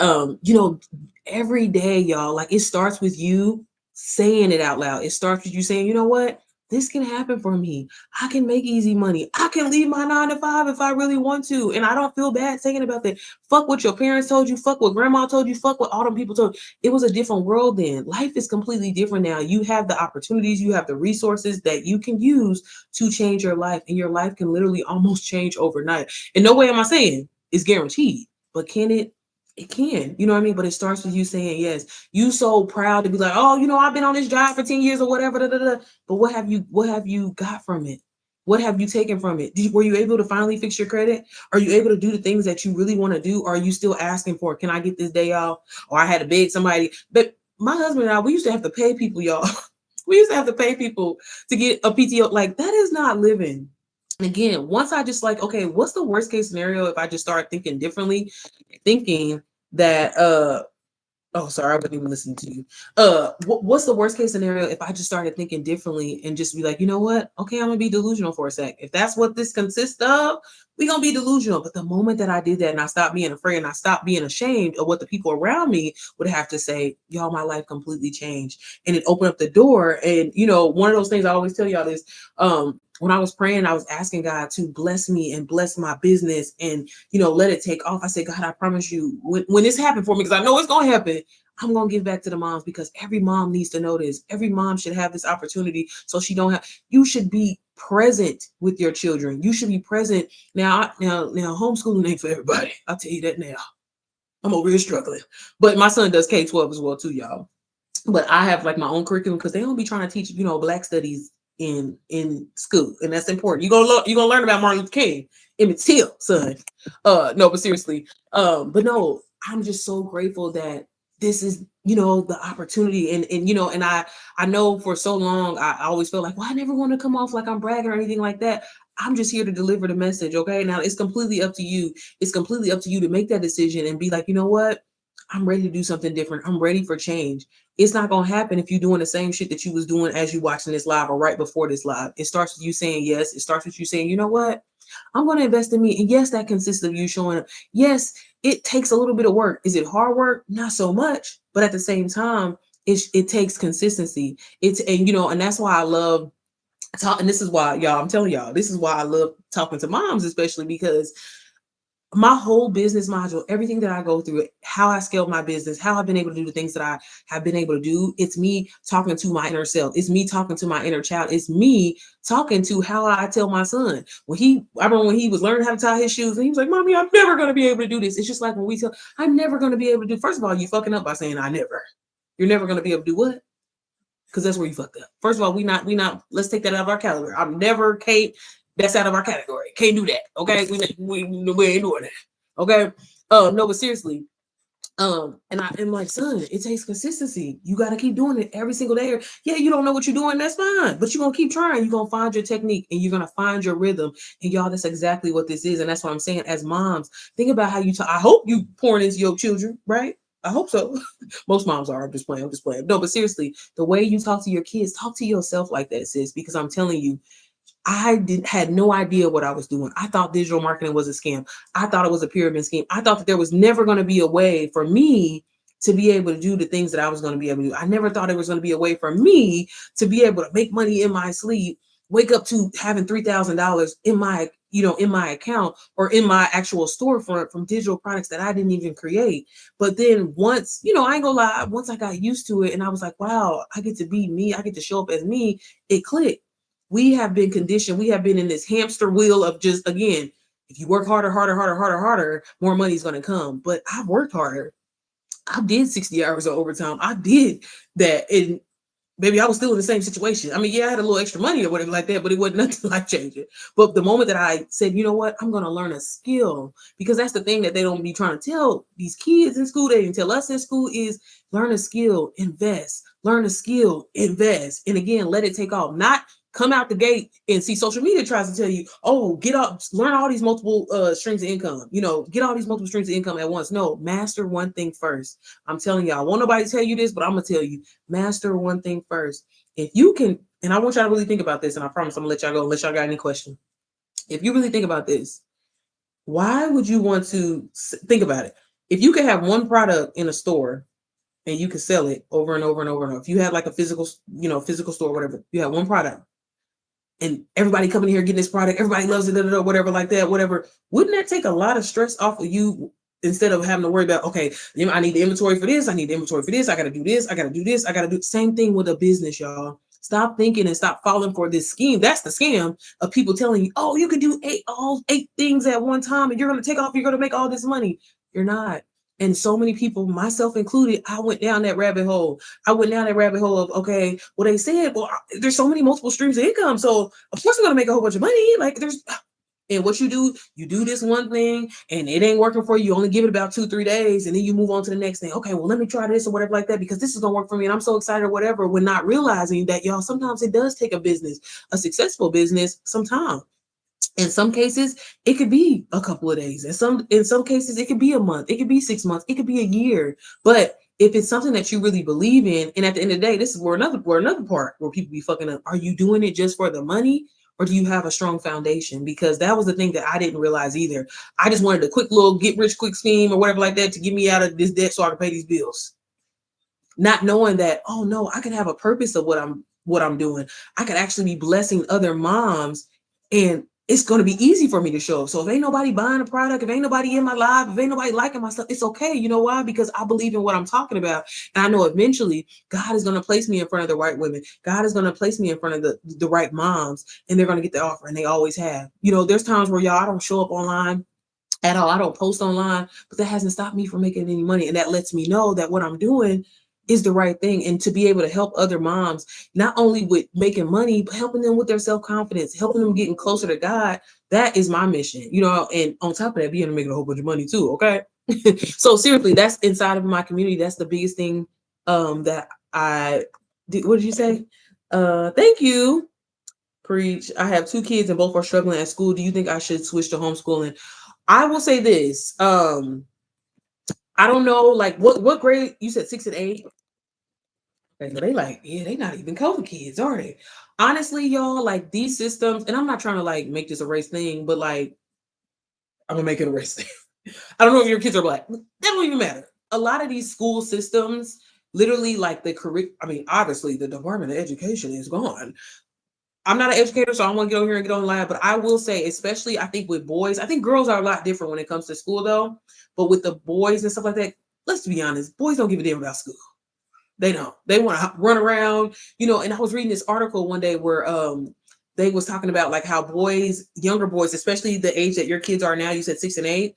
every day, y'all, like it starts with you saying it out loud. It starts with you saying, you know what? This can happen for me. I can make easy money. I can leave my 9 to 5 if I really want to. And I don't feel bad saying about that. Fuck what your parents told you. Fuck what grandma told you. Fuck what all them people told you. It was a different world then. Life is completely different now. You have the opportunities. You have the resources that you can use to change your life. And your life can literally almost change overnight. And no way am I saying it's guaranteed. But can it? It can, you know what I mean? But it starts with you saying yes. You so proud to be like, oh, I've been on this job for 10 years or whatever. Da, da, da. But what have you got from it? What have you taken from it? Were you able to finally fix your credit? Are you able to do the things that you really want to do? Or are you still asking for, can I get this day off? Or I had to beg somebody. But my husband and I, we used to have to pay people, y'all. We used to have to pay people to get a PTO. Like, that is not living. And again, once I just like, okay, what's the worst case scenario if I just start thinking differently, thinking that oh, sorry, I wasn't even listening to you. What's the worst case scenario if I just started thinking differently and just be like, you know what? Okay, I'm gonna be delusional for a sec. If that's what this consists of, we're gonna be delusional. But the moment that I did that and I stopped being afraid and I stopped being ashamed of what the people around me would have to say, y'all, my life completely changed. And it opened up the door. And one of those things I always tell y'all is when I was praying, I was asking God to bless me and bless my business and, let it take off. I said, God, I promise you, when this happened for me, because I know it's going to happen, I'm going to give back to the moms because every mom needs to know this. Every mom should have this opportunity so she don't have, you should be present with your children. You should be present. Now, homeschooling ain't for everybody. I'll tell you that now. I'm over here struggling. But my son does K-12 as well too, y'all. But I have like my own curriculum because they don't be trying to teach, Black studies in school, and that's important. You're gonna learn about Martin Luther King, Emmett Till, son. No, but seriously, but no, I'm just so grateful that this is the opportunity, and I know for so long I always felt like, well, I never want to come off like I'm bragging or anything like that. I'm just here to deliver the message. Okay, now it's completely up to you. It's completely up to you to make that decision and be like, you know what? I'm ready to do something different. I'm ready for change. It's not going to happen if you're doing the same shit that you was doing as you watching this live or right before this live. It starts with you saying yes. It starts with you saying, you know what? I'm going to invest in me. And yes, that consists of you showing up. Yes, it takes a little bit of work. Is it hard work? Not so much. But at the same time, it takes consistency. And that's why I love talk. And this is why, y'all, I'm telling y'all, this is why I love talking to moms, especially because my whole business module, everything that I go through, how I scaled my business, how I've been able to do the things that I have been able to do, it's me talking to my inner self. It's me talking to my inner child. It's me talking to how I tell my son. I remember when he was learning how to tie his shoes and he was like, Mommy, I'm never going to be able to do this. It's just like when we tell, I'm never going to be able to do, first of all, you fucking up by saying I never. You're never going to be able to do what? Because that's where you fucked up. First of all, we not, let's take that out of our calendar. I'm never, Kate, that's out of our category. Can't do that. Okay. We ain't doing that. Okay. No, but seriously. And I am like, son, it takes consistency. You got to keep doing it every single day. Yeah, you don't know what you're doing. That's fine. But you're going to keep trying. You're going to find your technique and you're going to find your rhythm. And y'all, that's exactly what this is. And that's what I'm saying. As moms, think about how you talk. I hope you pouring into your children, right? I hope so. Most moms are. I'm just playing. No, but seriously, the way you talk to your kids, talk to yourself like that, sis, because I'm telling you, had no idea what I was doing. I thought digital marketing was a scam. I thought it was a pyramid scheme. I thought that there was never going to be a way for me to be able to do the things that I was going to be able to do. I never thought it was going to be a way for me to be able to make money in my sleep, wake up to having $3,000 in my, in my account or in my actual storefront from digital products that I didn't even create. But then once, I ain't gonna lie, once I got used to it and I was like, wow, I get to be me, I get to show up as me, it clicked. We have been conditioned, we have been in this hamster wheel of just, again, if you work harder, more money is going to come. But I've worked harder. I did 60 hours of overtime. I did that. And baby, I was still in the same situation. I mean, yeah, I had a little extra money or whatever like that, but it wasn't nothing life changing. But the moment that I said, you know what, I'm going to learn a skill, because that's the thing that they don't be trying to tell these kids in school, they didn't tell us in school, is learn a skill, invest, learn a skill, invest. And again, let it take off. Not come out the gate and see social media tries to tell you, oh, get up, learn all these multiple streams of income, get all these multiple streams of income at once. No, master one thing first. I'm telling y'all, I won't nobody tell you this, but I'm going to tell you, master one thing first. If you can, and I want y'all to really think about this, and I promise I'm going to let y'all go unless y'all got any question. If you really think about this, why would you want to think about it? If you could have one product in a store and you could sell it over and over and over and over, if you had like a physical, physical store, whatever, you have one product, and everybody coming here getting this product, everybody loves it, whatever like that, whatever. Wouldn't that take a lot of stress off of you instead of having to worry about, okay, I need the inventory for this, I need the inventory for this, I got to do this, I got to do this, I got to do the same thing with a business, y'all. Stop thinking and stop falling for this scheme. That's the scam of people telling you, oh, you can do all eight things at one time and you're going to take off, you're going to make all this money. You're not. And so many people, myself included, I went down that rabbit hole. of, okay, well, they said, well, there's so many multiple streams of income. So of course I'm going to make a whole bunch of money. Like and what you do this one thing and it ain't working for you. You only give it about 2-3 days. And then you move on to the next thing. Okay, well, let me try this or whatever like that, because this is going to work for me. And I'm so excited or whatever. We're not realizing that, y'all, sometimes it does take a successful business, some time. In some cases, it could be a couple of days. In some cases, it could be a month. It could be 6 months. It could be a year. But if it's something that you really believe in, and at the end of the day, this is where another part where people be fucking up. Are you doing it just for the money, or do you have a strong foundation? Because that was the thing that I didn't realize either. I just wanted a quick little get rich quick scheme or whatever like that to get me out of this debt so I can pay these bills. Not knowing that, oh no, I can have a purpose of what I'm doing. I could actually be blessing other moms, and it's going to be easy for me to show up. So if ain't nobody buying a product, if ain't nobody in my life, if ain't nobody liking my stuff, it's okay. You know why? Because I believe in what I'm talking about. And I know eventually God is going to place me in front of the right women. God is going to place me in front of the right moms, and they're going to get the offer, and they always have. There's times where, y'all, I don't show up online at all. I don't post online, but that hasn't stopped me from making any money. And that lets me know that what I'm doing is the right thing. And to be able to help other moms, not only with making money, but helping them with their self-confidence, helping them getting closer to God. That is my mission, and on top of that, being able to make a whole bunch of money too. Okay. So seriously, that's inside of my community. That's the biggest thing that I did. What did you say? Thank you. Preach. I have 2 kids and both are struggling at school. Do you think I should switch to homeschooling? I will say this. I don't know, like what grade you said, 6 and 8. Okay, so they not even COVID kids, are they? Honestly, y'all, like these systems, and I'm not trying to like make this a race thing, but like I'm gonna make it a race thing. I don't know if your kids are black. That don't even matter. A lot of these school systems, literally, like the career. I mean, obviously, the Department of Education is gone. I'm not an educator, so I don't want to get over here and get on live, but I will say, especially I think with boys, I think girls are a lot different when it comes to school though. But with the boys and stuff like that, let's be honest, boys don't give a damn about school. They don't. They want to run around, and I was reading this article one day where they was talking about like how boys, younger boys, especially the age that your kids are now, you said 6 and 8,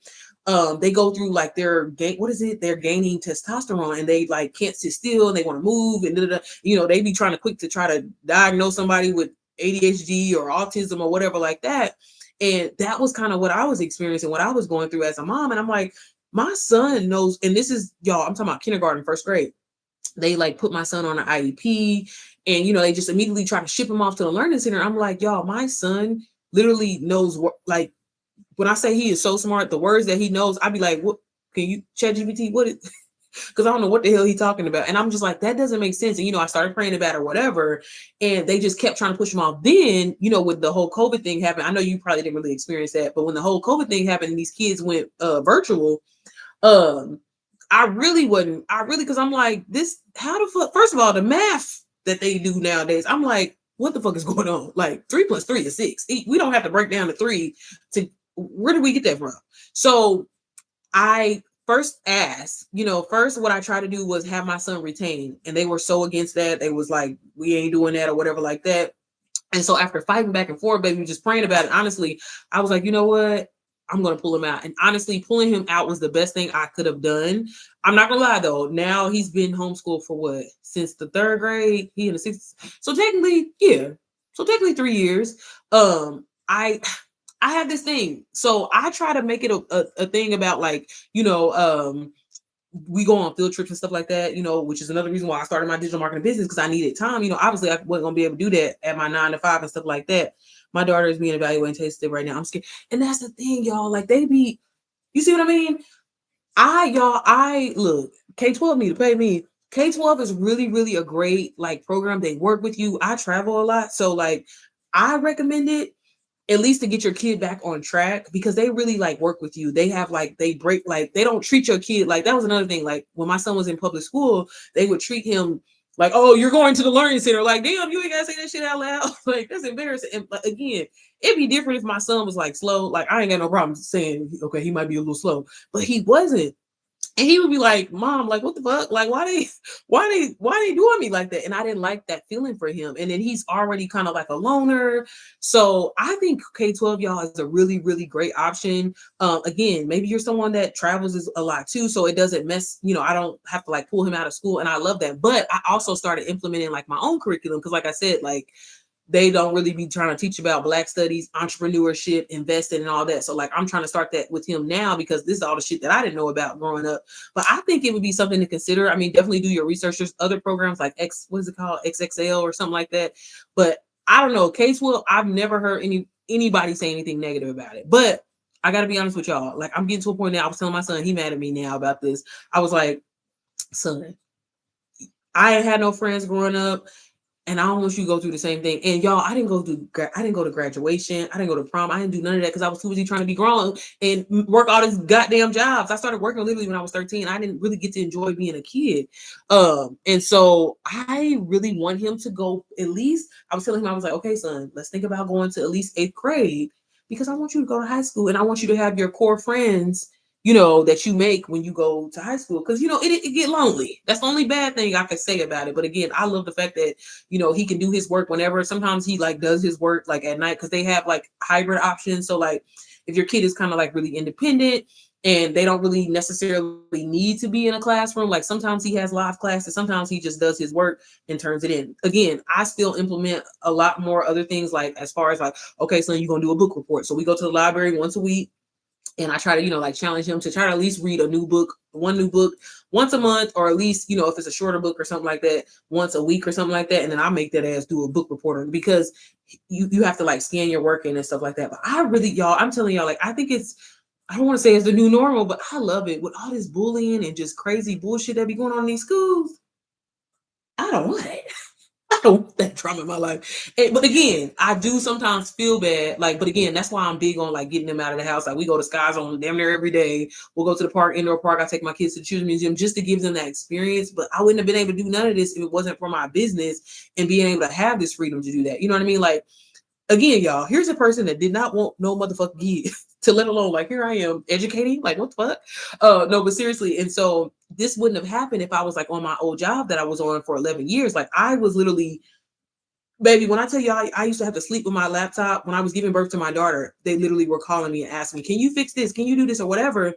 they go through like they're gaining testosterone, and they like can't sit still, and they want to move, and they be trying to try to diagnose somebody with ADHD or autism or whatever like that. And that was kind of what I was experiencing, what I was going through as a mom. And I'm like, my son knows, and this is, y'all, I'm talking about kindergarten, first grade. They like put my son on an IEP, and they just immediately try to ship him off to the learning center. I'm like, y'all, my son literally knows what, like, when I say he is so smart, the words that he knows, I'd be like, what can you ChatGPT? What is because I don't know what the hell he's talking about. And I'm just like, that doesn't make sense. And I started praying about it or whatever, and they just kept trying to push him off. Then, with the whole COVID thing happened, I know you probably didn't really experience that, but when the whole COVID thing happened and these kids went virtual, I really wasn't. I really, because I'm like, this, how the fuck? First of all, the math that they do nowadays, I'm like, what the fuck is going on? Like 3 plus 3 is 6. We don't have to break down the three to, where did we get that from? So I first asked, first what I tried to do was have my son retain, and they were so against that. They was like, we ain't doing that or whatever like that. And so after fighting back and forth, baby, just praying about it, honestly, I was like, you know what? I'm gonna pull him out. And honestly, pulling him out was the best thing I could have done. I'm not gonna lie though. Now he's been homeschooled for what? Since the third grade. He in the sixth. So technically, yeah. So technically 3 years. I have this thing. So I try to make it a thing about like, we go on field trips and stuff like that, which is another reason why I started my digital marketing business, because I needed time. Obviously I wasn't gonna be able to do that at my 9 to 5 and stuff like that. My daughter is being evaluated and tested right now. I'm scared. And that's the thing, y'all. Like you see what I mean? I look, K-12 need to pay me. K-12 is really, really a great like program. They work with you. I travel a lot. So like I recommend it, at least to get your kid back on track, because they really like work with you. They have like, they break, like they don't treat your kid like, that was another thing. Like when my son was in public school, they would treat him like, oh, you're going to the learning center. Like, damn, you ain't gotta say that shit out loud. Like, that's embarrassing. And again, it'd be different if my son was like slow. Like, I ain't got no problem saying, okay, he might be a little slow, but he wasn't. And he would be like, Mom, like, what the fuck? Like, why they doing me like that? And I didn't like that feeling for him. And then he's already kind of like a loner. So I think K-12, y'all, is a really, really great option. Again, maybe you're someone that travels is a lot too. So it doesn't mess, I don't have to like pull him out of school. And I love that. But I also started implementing like my own curriculum. Cause like I said, like, they don't really be trying to teach about Black studies, entrepreneurship, investing, and all that. So like I'm trying to start that with him now, because this is all the shit that I didn't know about growing up. But I think it would be something to consider. I mean, definitely do your research. There's other programs like what is it called? XXL or something like that. But I don't know. K-12, I've never heard anybody say anything negative about it. But I got to be honest with y'all. Like I'm getting to a point now. I was telling my son, he mad at me now about this. I was like, son, I ain't had no friends growing up. And I don't want you to go through the same thing. And y'all, I didn't go to graduation. I didn't go to prom. I didn't do none of that because I was too busy trying to be grown and work all these goddamn jobs. I started working literally when I was 13. I didn't really get to enjoy being a kid. And so I really want him to go at least, I was telling him, I was like, okay, son, let's think about going to at least 8th grade, because I want you to go to high school and I want you to have your core friends, that you make when you go to high school. Because, it get lonely. That's the only bad thing I could say about it. But again, I love the fact that, he can do his work whenever. Sometimes he like does his work like at night, because they have like hybrid options. So like if your kid is kind of like really independent and they don't really necessarily need to be in a classroom, like sometimes he has live classes, sometimes he just does his work and turns it in. Again, I still implement a lot more other things, like as far as like, okay, so you're going to do a book report. So we go to the library once a week. And I try to, like challenge him to try to at least read one new book once a month, or at least, if it's a shorter book or something like that, once a week or something like that. And then I make that ass do a book report on it, because you have to like scan your work in and stuff like that. But I really, y'all, I'm telling y'all, like, I think I don't want to say it's the new normal, but I love it with all this bullying and just crazy bullshit that be going on in these schools. I don't want it. I don't want that trauma in my life. But again, I do sometimes feel bad. Like, but again, that's why I'm big on like getting them out of the house. Like we go to Sky Zone damn near every day. We'll go to the park, indoor park. I take my kids to the Children's Museum just to give them that experience. But I wouldn't have been able to do none of this if it wasn't for my business and being able to have this freedom to do that. You know what I mean? Like, again, y'all, here's a person that did not want no motherfucking kid to let alone like, here I am educating, like, what the fuck? No, but seriously. And so this wouldn't have happened if I was like on my old job that I was on for 11 years. Like I was literally, baby, when I tell y'all, I used to have to sleep with my laptop when I was giving birth to my daughter. They literally were calling me and asking me, can you fix this? Can you do this or whatever?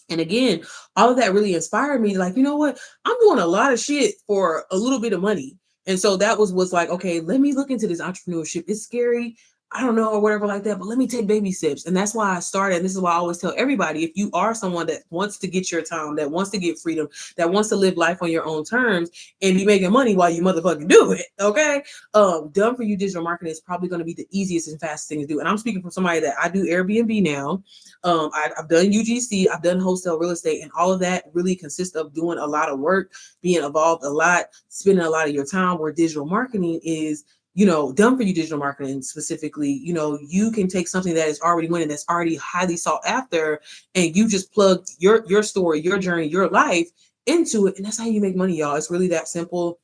And again, all of that really inspired me. Like, you know what? I'm doing a lot of shit for a little bit of money. And so that was like, okay, let me look into this entrepreneurship. It's scary. I don't know, or whatever like that, but let me take baby steps. And that's why I started. And this is why I always tell everybody, if you are someone that wants to get your time, that wants to get freedom, that wants to live life on your own terms and be making money while you motherfucking do it, okay? Done for you digital marketing is probably going to be the easiest and fastest thing to do. And I'm speaking from somebody that I do Airbnb now. I've done UGC, I've done wholesale real estate, and all of that really consists of doing a lot of work, being involved a lot, spending a lot of your time, where digital marketing is, done for you digital marketing specifically, you can take something that is already winning, that's already highly sought after, and you just plug your story, your journey, your life into it. And that's how you make money, y'all. It's really that simple.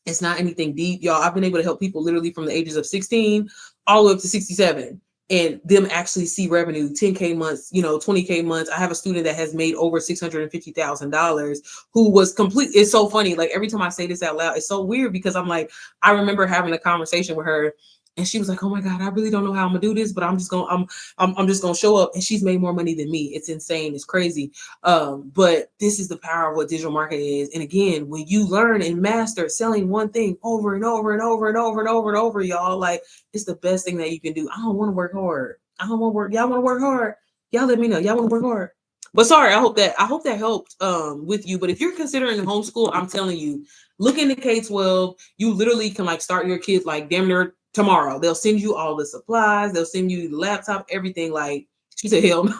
It's not anything deep, y'all. I've been able to help people literally from the ages of 16 all the way up to 67, and them actually see revenue, 10K months, 20K months. I have a student that has made over $650,000 who was complete. It's so funny. Like every time I say this out loud, it's so weird because I'm like, I remember having a conversation with her and she was like, "Oh my God, I really don't know how I'm gonna do this, but I'm just gonna show up." And she's made more money than me. It's insane. It's crazy. But this is the power of what digital marketing is. And again, when you learn and master selling one thing over and over and over and over and over and over, y'all, like it's the best thing that you can do. I don't want to work hard. I don't want to work. Y'all want to work hard? Y'all let me know. Y'all want to work hard. But sorry, I hope that helped with you. But if you're considering homeschool, I'm telling you, look into K-12. You literally can like start your kids like damn near tomorrow. They'll send you all the supplies. They'll send you the laptop, everything. Like she said, hell no.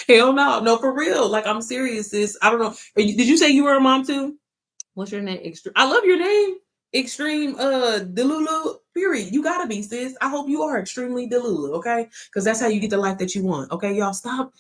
Hell no, no, for real. Like I'm serious, sis. I don't know. Did you say you were a mom too? What's your name? Extreme. I love your name. Extreme Delulu. Period. You gotta be, sis. I hope you are extremely Delulu, okay? Because that's how you get the life that you want. Okay, y'all stop.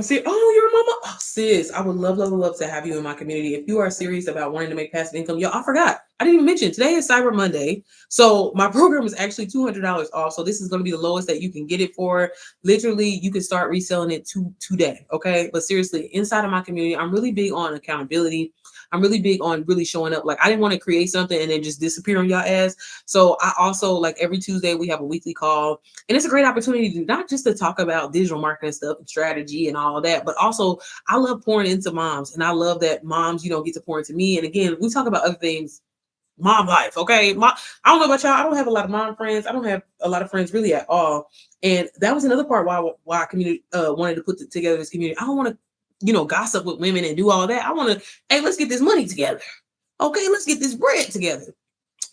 See, oh, you're a mama. Oh, sis, I would love, love, love to have you in my community. If you are serious about wanting to make passive income, yo, I forgot. I didn't even mention today is Cyber Monday. So my program is actually $200 off. So this is going to be the lowest that you can get it for. Literally, you can start reselling it today. Okay. But seriously, inside of my community, I'm really big on accountability. I'm really big on really showing up. Like I didn't want to create something and then just disappear on your ass. So I also like every Tuesday we have a weekly call, and it's a great opportunity to not just to talk about digital marketing stuff and strategy and all that, but also I love pouring into moms, and I love that moms, get to pour into me. And again, we talk about other things, mom life. Okay. I don't know about y'all. I don't have a lot of mom friends. I don't have a lot of friends really at all. And that was another part why I community wanted to put together this community. I don't want to, gossip with women and do all that. I want to, hey, let's get this money together. Okay, let's get this bread together.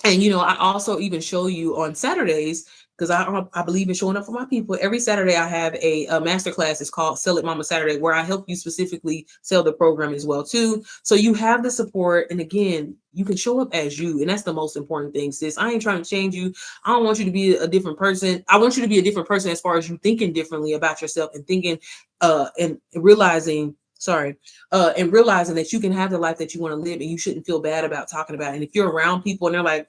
And I also even show you on Saturdays, because I believe in showing up for my people. Every Saturday I have a master class. It's called Sell It Mama Saturday, where I help you specifically sell the program as well too. So you have the support, and again, you can show up as you, and that's the most important thing, sis. I ain't trying to change you. I don't want you to be a different person. I want you to be a different person as far as you thinking differently about yourself and thinking and realizing. Sorry, and realizing that you can have the life that you want to live, and you shouldn't feel bad about talking about it. And if you're around people and they're like,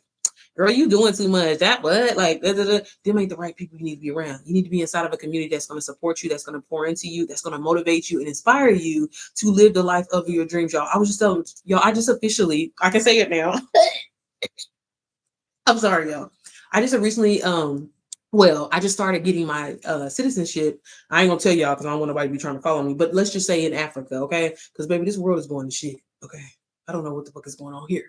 "Girl, you doing too much. That what? Like, da, da, da," them ain't the right people you need to be around. You need to be inside of a community that's going to support you, that's going to pour into you, that's going to motivate you and inspire you to live the life of your dreams, y'all. I was just telling y'all, I just officially, I can say it now. I'm sorry, y'all. I just recently, well, I just started getting my citizenship. I ain't gonna tell y'all because I don't want nobody to be trying to follow me. But let's just say in Africa, okay? Because baby, this world is going to shit. Okay, I don't know what the fuck is going on here,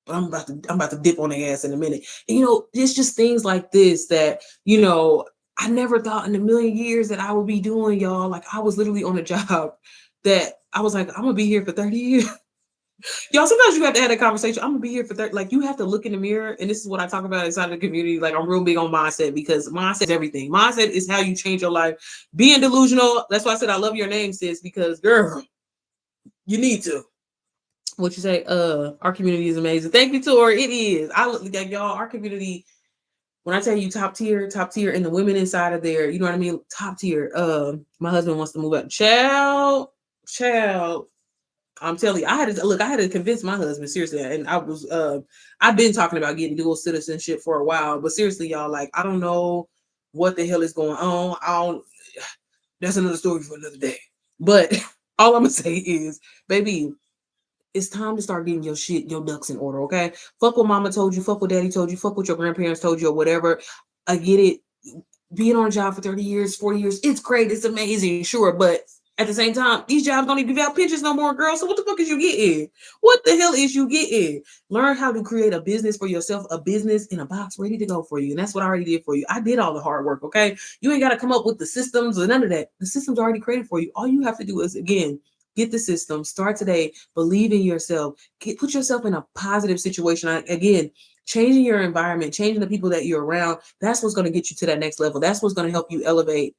but I'm about to dip on their ass in a minute. And it's just things like this that I never thought in a million years that I would be doing, y'all. Like I was literally on a job that I was like, I'm gonna be here for 30 years. Y'all, sometimes you have to have that conversation. I'm gonna be here for 30. Like you have to look in the mirror, and this is what I talk about inside the community. Like I'm real big on mindset, because mindset is everything. Mindset is how you change your life. Being delusional. That's why I said I love your name, sis, because girl, you need to. What you say? Our community is amazing. Thank you, Tori. It is. I look like y'all. Our community. When I tell you top tier, and the women inside of there, you know what I mean? Top tier. My husband wants to move out. Child. I'm telling you, I had to convince my husband, seriously. And I've been talking about getting dual citizenship for a while, but seriously, y'all, like, I don't know what the hell is going on. That's another story for another day. But all I'm gonna say is, baby, it's time to start getting your ducks in order, okay? Fuck what mama told you, fuck what daddy told you, fuck what your grandparents told you, or whatever. I get it. Being on a job for 30 years, 40 years, it's great, it's amazing, sure, but at the same time, these jobs don't even give out pensions no more, girl. So what the fuck is you getting? What the hell is you getting? Learn how to create a business for yourself, a business in a box ready to go for you. And that's what I already did for you. I did all the hard work, okay? You ain't got to come up with the systems or none of that. The system's already created for you. All you have to do is, again, get the system, start today, believe in yourself, put yourself in a positive situation. Again, changing your environment, changing the people that you're around, that's what's going to get you to that next level. That's what's going to help you elevate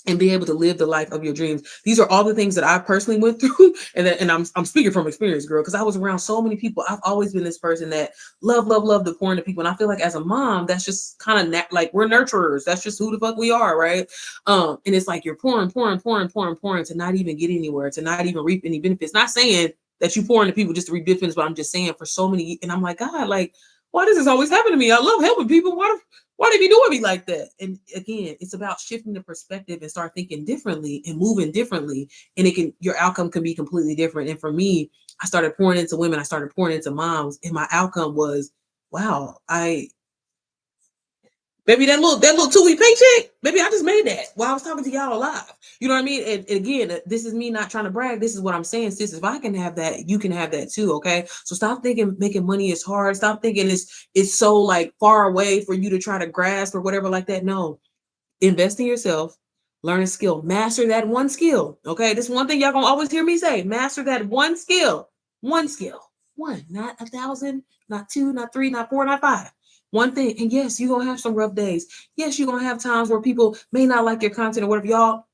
and be able to live the life of your dreams. These are all the things that I personally went through, and I'm speaking from experience, girl, because I was around so many people. I've always been this person that love to pour into people, and I feel like as a mom, that's just kind of like we're nurturers. That's just who the fuck we are, right? And it's like you're pouring to not even get anywhere, to not even reap any benefits. Not saying that you pour into people just to reap benefits, but I'm just saying for so many, and I'm like, God, like, why does this always happen to me? I love helping people. Why they be doing me like that? And again, it's about shifting the perspective and start thinking differently and moving differently. And your outcome can be completely different. And for me, I started pouring into women. I started pouring into moms, and my outcome was, wow, maybe that little 2 week paycheck, maybe I just made that while I was talking to y'all live. You know what I mean? And again, this is me not trying to brag. This is what I'm saying, sis. If I can have that, you can have that too. Okay. So stop thinking making money is hard. Stop thinking it's so like far away for you to try to grasp or whatever like that. No, invest in yourself, learn a skill, master that one skill. Okay. This one thing y'all gonna always hear me say, master that one skill, one, not 1,000, not two, not three, not four, not five. One thing. And yes, you're gonna have some rough days. Yes, you're gonna have times where people may not like your content or whatever, y'all.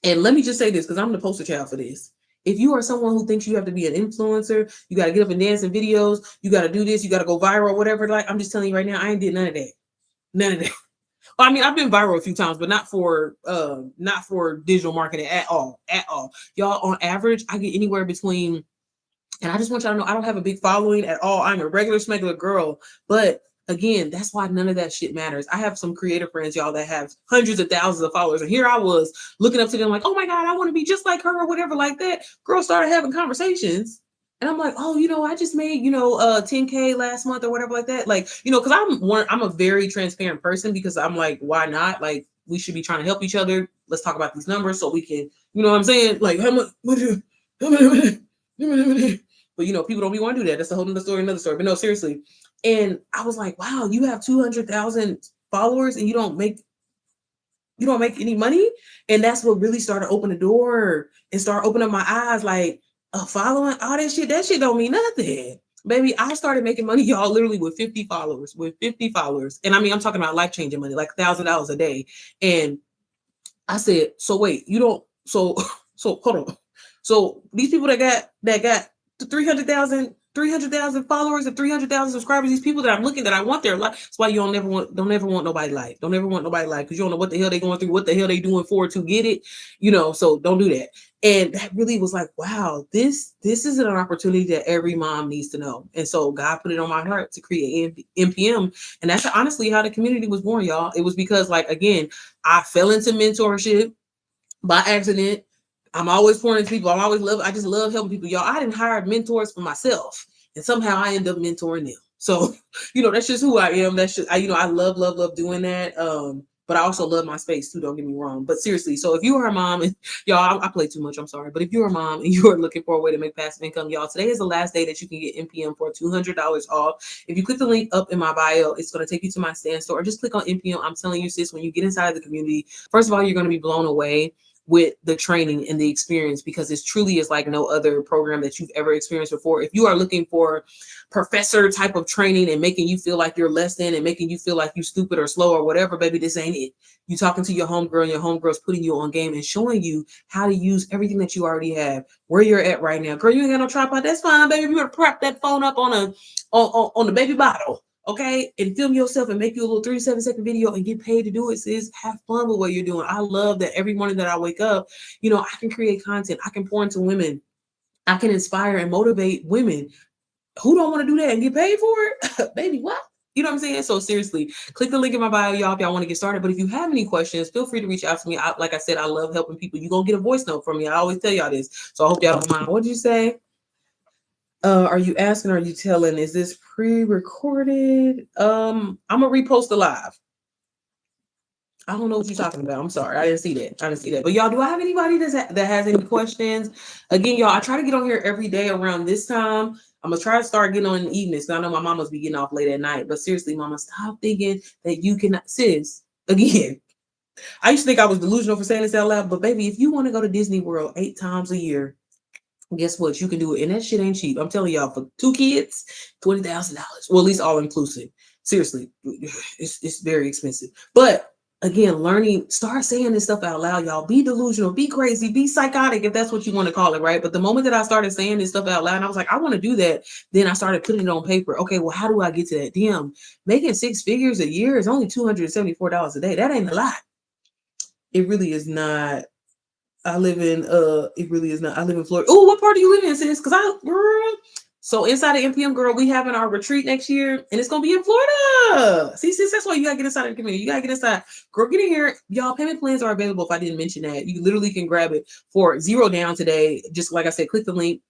And let me just say this, because I'm the poster child for this. If you are someone who thinks you have to be an influencer, you got to get up and dance in videos, you got to do this, you got to go viral, whatever. Like, I'm just telling you right now, I ain't did none of that. None of that. Well, I mean, I've been viral a few times, but not for digital marketing at all. At all. Y'all, on average, I get anywhere between, and I just want y'all to know I don't have a big following at all. I'm a regular smuggler girl. But again, that's why none of that shit matters. I have some creative friends, y'all, that have hundreds of thousands of followers. And here I was looking up to them like, oh my God, I want to be just like her or whatever like that. Girls started having conversations. And I'm like, oh, I just made, 10K last month or whatever like that. Like, because I'm a very transparent person, because I'm like, why not? Like, we should be trying to help each other. Let's talk about these numbers so we can, you know what I'm saying? Like, how much, what do you, but people don't be want to do that. That's a whole other story, another story. But no, seriously. And I was like, wow, you have 200,000 followers and you don't make any money. And that's what really started opening the door and start opening up my eyes. Like, following all that shit don't mean nothing. Baby, I started making money, y'all, literally with 50 followers. And I mean, I'm talking about life-changing money, like $1,000 a day. And I said, so wait, you don't, so hold on. So these people that got 300,000 followers and 300,000 subscribers, these people that I'm looking, that I want their life. That's why you don't ever want nobody life. Don't ever want nobody life, because you don't know what the hell they going through, what the hell they doing for to get it, so don't do that. And that really was like, wow, this is an opportunity that every mom needs to know. And so God put it on my heart to create NPM. And that's honestly how the community was born, y'all. It was because, like, again, I fell into mentorship by accident. I'm always pouring into people. I just love helping people. Y'all, I didn't hire mentors for myself, and somehow I end up mentoring them. So, that's just who I am. That's just, I love doing that. But I also love my space too, don't get me wrong. But seriously, so if you are a mom, and y'all, I play too much, I'm sorry. But if you're a mom and you are looking for a way to make passive income, y'all, today is the last day that you can get NPM for $200 off. If you click the link up in my bio, it's going to take you to my stand store, or just click on NPM. I'm telling you, sis, when you get inside the community, first of all, you're going to be blown away with the training and the experience, because it truly is like no other program that you've ever experienced before. If you are looking for professor type of training and making you feel like you're less than and making you feel like you stupid or slow or whatever, baby, this ain't it. You talking to your homegirl, and your homegirl's putting you on game and showing you how to use everything that you already have, where you're at right now. Girl, you ain't got no tripod. That's fine, baby. You better prop that phone up on the baby bottle. Okay, and film yourself and make you a little 37-second video and get paid to do it, sis. Have fun with what you're doing. I love that every morning that I wake up, I can create content. I can pour into women. I can inspire and motivate women who don't want to do that and get paid for it. Baby, what? You know what I'm saying? So seriously, click the link in my bio, y'all, if y'all want to get started. But if you have any questions, feel free to reach out to me. Like I said, I love helping people. You're going to get a voice note from me. I always tell y'all this. So I hope y'all don't mind. What did you say? Are you asking, are you telling? Is this pre-recorded? I'm gonna repost the live. I don't know what you're talking about. I'm sorry. I didn't see that. But y'all, do I have anybody that has any questions? Again, y'all, I try to get on here every day around this time. I'm gonna try to start getting on in the evenings, because I know my mom must be getting off late at night. But seriously, mama, stop thinking that you cannot. Sis, again, I used to think I was delusional for saying this out loud, but baby, if you want to go to Disney World 8 times a year, guess what? You can do it. And that shit ain't cheap. I'm telling y'all, for 2 kids, $20,000. Well, at least all inclusive. Seriously, it's very expensive. But again, learning, start saying this stuff out loud, y'all. Be delusional, be crazy, be psychotic, if that's what you want to call it, right? But the moment that I started saying this stuff out loud, and I was like, I want to do that, then I started putting it on paper. Okay, well, how do I get to that? Damn, making six figures a year is only $274 a day. That ain't a lot. It really is not. I live in it really is not. I live in Florida. Oh, what part do you live in, sis? Because girl. So inside of NPM, girl, we having our retreat next year, and it's gonna be in Florida. See, sis, that's why you gotta get inside of the community. You gotta get inside. Girl, get in here. Y'all, payment plans are available. If I didn't mention that, you literally can grab it for zero down today. Just like I said, click the link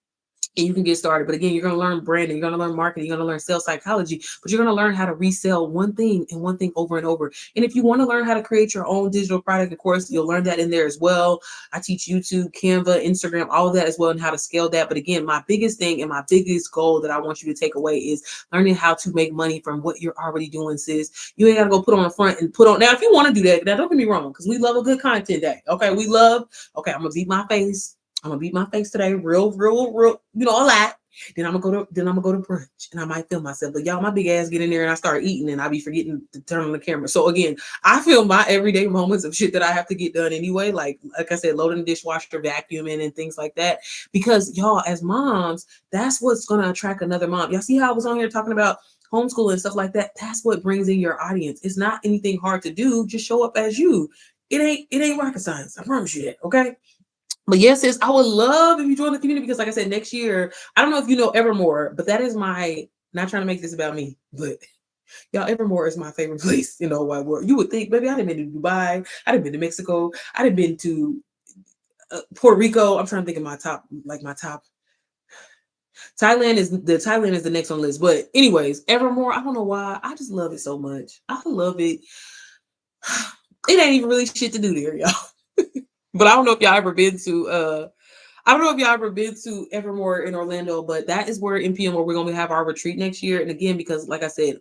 and you can get started. But again, you're going to learn branding, you're going to learn marketing, you're going to learn sales psychology, but you're going to learn how to resell one thing and one thing over and over. And if you want to learn how to create your own digital product, of course, you'll learn that in there as well. I teach YouTube, Canva, Instagram, all of that as well, and how to scale that. But again, my biggest thing and my biggest goal that I want you to take away is learning how to make money from what you're already doing, sis. You ain't got to go put on the front and put on. Now, if you want to do that, now don't get me wrong, because we love a good content day. Okay, I'm going to beat my face. I'm gonna beat my face today, real, a lot. Then I'm gonna go to brunch, and I might film myself. But y'all, my big ass get in there and I start eating, and I be forgetting to turn on the camera. So again, I film my everyday moments of shit that I have to get done anyway. Like I said, loading the dishwasher, vacuuming, and things like that. Because y'all, as moms, that's what's gonna attract another mom. Y'all see how I was on here talking about homeschool and stuff like that? That's what brings in your audience. It's not anything hard to do. Just show up as you. It ain't rocket science. I promise you that. Okay. But yes, sis, I would love if you join the community because, like I said, next year, I don't know if you know Evermore, but that is my, not trying to make this about me, but y'all, Evermore is my favorite place in the whole wide world. You would think, baby, I done been to Dubai, I done been to Mexico, I done been to Puerto Rico. I'm trying to think of my top. Thailand is the next on the list. But anyways, Evermore, I don't know why. I just love it so much. I love it. It ain't even really shit to do there, y'all. But I don't know if y'all ever been to I don't know if y'all ever been to Evermore in Orlando, but that is where NPM, where we're going to have our retreat next year. And again, because like I said,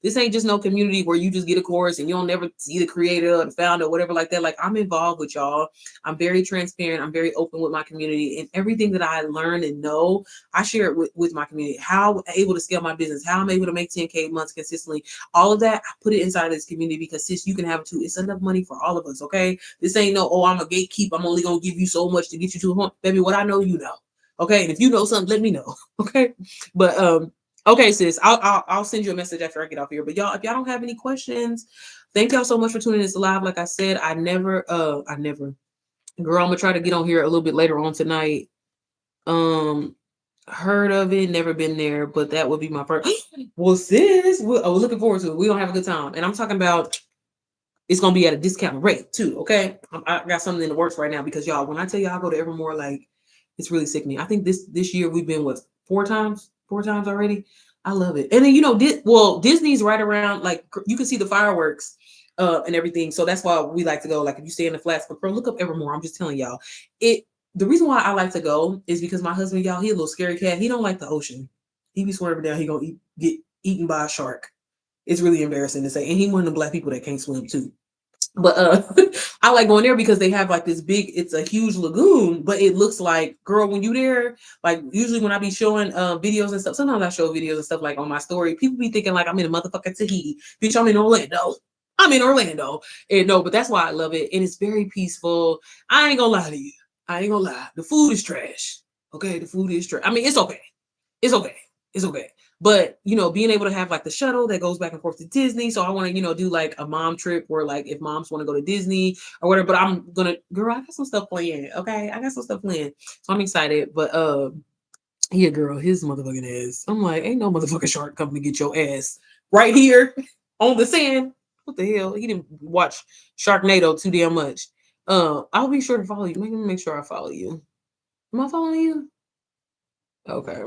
this ain't just no community where you just get a course and you'll never see the creator or the founder or whatever like that. Like, I'm involved with y'all. I'm very transparent. I'm very open with my community, and everything that I learn and know, I share it with my community. How I'm able to scale my business, how I'm able to make 10K months consistently, all of that, I put it inside of this community because sis, you can have it too. It's enough money for all of us. Okay. This ain't no, oh, I'm a gatekeep. I'm only going to give you so much to get you to a home. Baby, what I know, you know. Okay. And if you know something, let me know. Okay. But, okay, sis, I'll send you a message after I get off here. But y'all, if y'all don't have any questions, thank y'all so much for tuning this live. Like I said, I never, girl, I'm gonna try to get on here a little bit later on tonight. Heard of it, never been there, but that would be my first. Well, sis, we're looking forward to it. We're gonna have a good time. And I'm talking about, it's gonna be at a discount rate too. Okay. I got something in the works right now because y'all, when I tell y'all I go to Evermore, like, it's really sickening. I think this year we've been four times already. I love it. And then Disney's right around, like, you can see the fireworks and everything. So that's why we like to go. Like, if you stay in the flats, but bro, look up Evermore. I'm just telling y'all. The reason why I like to go is because my husband, y'all, he a little scary cat. He don't like the ocean. He be swerving down. He gonna get eaten by a shark. It's really embarrassing to say. And he one of the black people that can't swim too. But I like going there because they have like this big, it's a huge lagoon, but it looks like, girl, when you there, like usually when I be showing videos and stuff, sometimes I show videos and stuff like on my story, people be thinking like I'm in a motherfucking Tahiti. Bitch, I'm in Orlando. And no, but that's why I love it. And it's very peaceful. I ain't gonna lie to you. I ain't gonna lie. The food is trash. Okay, the food is trash. I mean, it's okay. It's okay. It's okay. But, being able to have like the shuttle that goes back and forth to Disney. So I want to, do like a mom trip where like if moms want to go to Disney or whatever, but I'm going to, girl, I got some stuff planned. Okay. I got some stuff planned. So I'm excited. But, yeah, girl, his motherfucking ass. I'm like, ain't no motherfucking shark coming to get your ass right here on the sand. What the hell? He didn't watch Sharknado too damn much. I'll be sure to follow you. Make sure I follow you. Am I following you? Okay.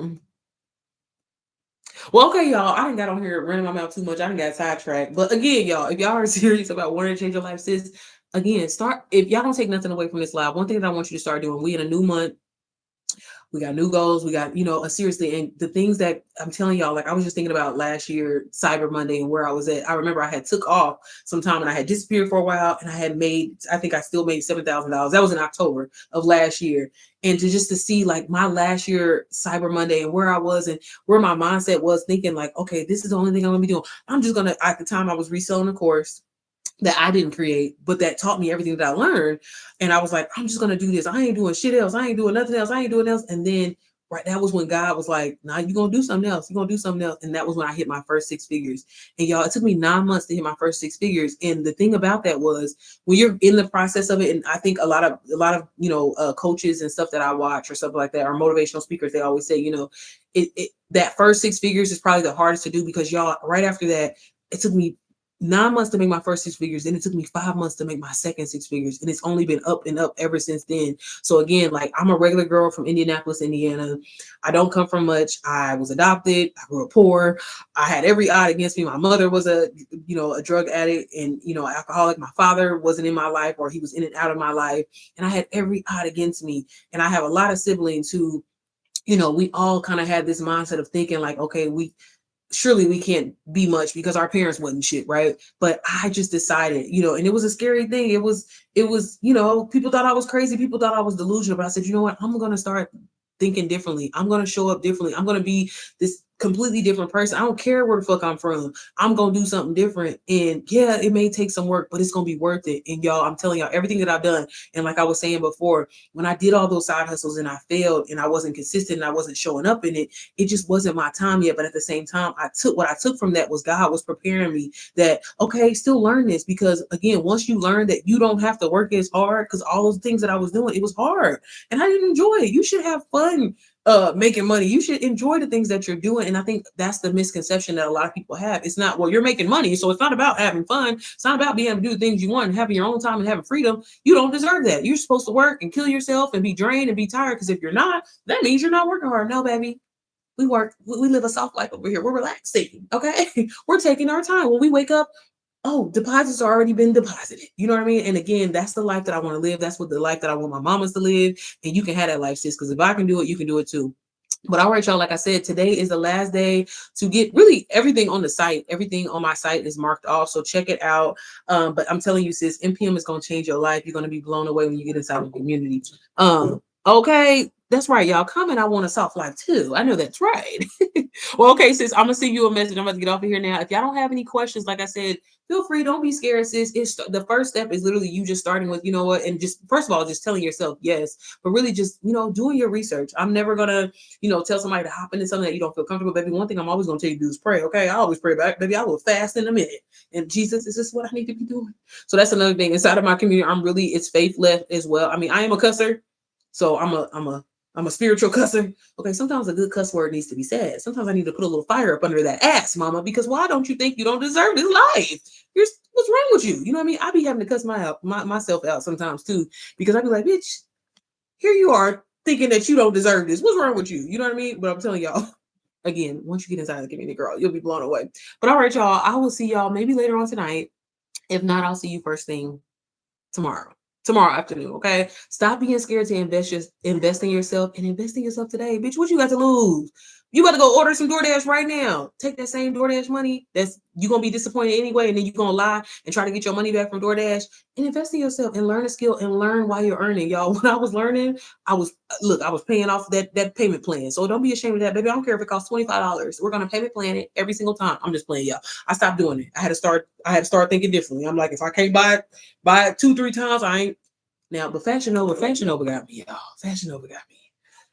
Well, okay, y'all. I didn't got on here running my mouth too much. I didn't got sidetracked. But again, y'all, if y'all are serious about wanting to change your life, sis, again, if y'all don't take nothing away from this live, one thing that I want you to start doing, we in a new month. We got new goals. We got, seriously, and the things that I'm telling y'all, like I was just thinking about last year, Cyber Monday, and where I was at. I remember I had took off some time and I had disappeared for a while, and I think I still made $7,000. That was in October of last year. And to see like my last year Cyber Monday and where I was and where my mindset was thinking like, okay, this is the only thing I'm gonna be doing. I'm just gonna, at the time I was reselling the course. that I didn't create, but that taught me everything that I learned. And I was like, I'm just gonna do this. I ain't doing shit else. I ain't doing nothing else. I ain't doing else. And then right, that was when God was like, nah, you're gonna do something else. You're gonna do something else. And that was when I hit my first six figures. And y'all, it took me 9 months to hit my first six figures. And the thing about that was when you're in the process of it, and I think a lot of coaches and stuff that I watch or stuff like that, or motivational speakers, they always say, that first six figures is probably the hardest to do because y'all, right after that, it took me 9 months to make my first six figures. Then it took me 5 months to make my second six figures. And it's only been up and up ever since then. So again, like I'm a regular girl from Indianapolis, Indiana. I don't come from much. I was adopted. I grew up poor. I had every odd against me. My mother was a drug addict and, alcoholic. My father wasn't in my life, or he was in and out of my life. And I had every odd against me. And I have a lot of siblings who, we all kind of had this mindset of thinking like, okay, surely we can't be much because our parents wasn't shit, right? But I just decided, and it was a scary thing. It was, people thought I was crazy. People thought I was delusional. But I said, you know what? I'm going to start thinking differently. I'm going to show up differently. I'm going to be this completely different person. I don't care where the fuck I'm from. I'm going to do something different. And yeah, it may take some work, but it's going to be worth it. And y'all, I'm telling y'all, everything that I've done. And like I was saying before, when I did all those side hustles and I failed and I wasn't consistent and I wasn't showing up in it, it just wasn't my time yet. But at the same time, what I took from that was God was preparing me that, okay, still learn this, because again, once you learn that you don't have to work as hard, because all those things that I was doing, it was hard and I didn't enjoy it. You should have fun making money. You should enjoy the things that you're doing. And I think that's the misconception that a lot of people have. It's not, well, you're making money, so it's not about having fun. It's not about being able to do the things you want and having your own time and having freedom. You don't deserve that. You're supposed to work and kill yourself and be drained and be tired, because if you're not, that means you're not working hard. No, baby. We live a soft life over here. We're relaxing. Okay. We're taking our time. When we wake up, oh, deposits are already been deposited. You know what I mean? And again, that's the life that I want to live. That's what the life that I want my mamas to live. And you can have that life, sis, because if I can do it, you can do it too. But all right, y'all, like I said, today is the last day to get really everything on the site. Everything on my site is marked off. So check it out. But I'm telling you, sis, NPM is going to change your life. You're going to be blown away when you get inside the community. Okay. That's right, y'all. Comment, I want a soft life too. I know that's right. Well, okay, sis, I'm gonna send you a message. I'm about to get off of here now. If y'all don't have any questions, like I said, feel free. Don't be scared, sis. It's the first step is literally you just starting with, you know what, and just first of all, just telling yourself yes, but really just, doing your research. I'm never gonna, tell somebody to hop into something that you don't feel comfortable. Baby, one thing I'm always gonna tell you to do is pray. Okay, I always pray back, baby. I will fast in a minute. And Jesus, is this what I need to be doing? So that's another thing. Inside of my community, it's faith left as well. I mean, I am a cusser, so I'm a spiritual cusser. Okay, sometimes a good cuss word needs to be said. Sometimes I need to put a little fire up under that ass, mama, because why don't you think you don't deserve this life? What's wrong with you? You know what I mean? I be having to cuss myself out sometimes too, because I be like, bitch, here you are thinking that you don't deserve this. What's wrong with you? You know what I mean? But I'm telling y'all, again, once you get inside the community, girl, you'll be blown away. But all right, y'all, I will see y'all maybe later on tonight. If not, I'll see you first thing tomorrow afternoon. Okay, stop being scared to invest in yourself, and invest in yourself today, bitch. What you got to lose? You got to go order some DoorDash right now. Take that same DoorDash money that's you gonna be disappointed anyway, and then you're gonna lie and try to get your money back from DoorDash, and invest in yourself and learn a skill and learn while you're earning. Y'all, when I was learning, I was paying off that payment plan. So don't be ashamed of that, baby. I don't care if it costs $25. We're gonna payment plan it every single time. I'm just playing, y'all. I stopped doing it. I had to start thinking differently. I'm like, if I can't buy it 2-3 times, I ain't. Now, but Fashion Nova got me, y'all. Fashion Nova got me.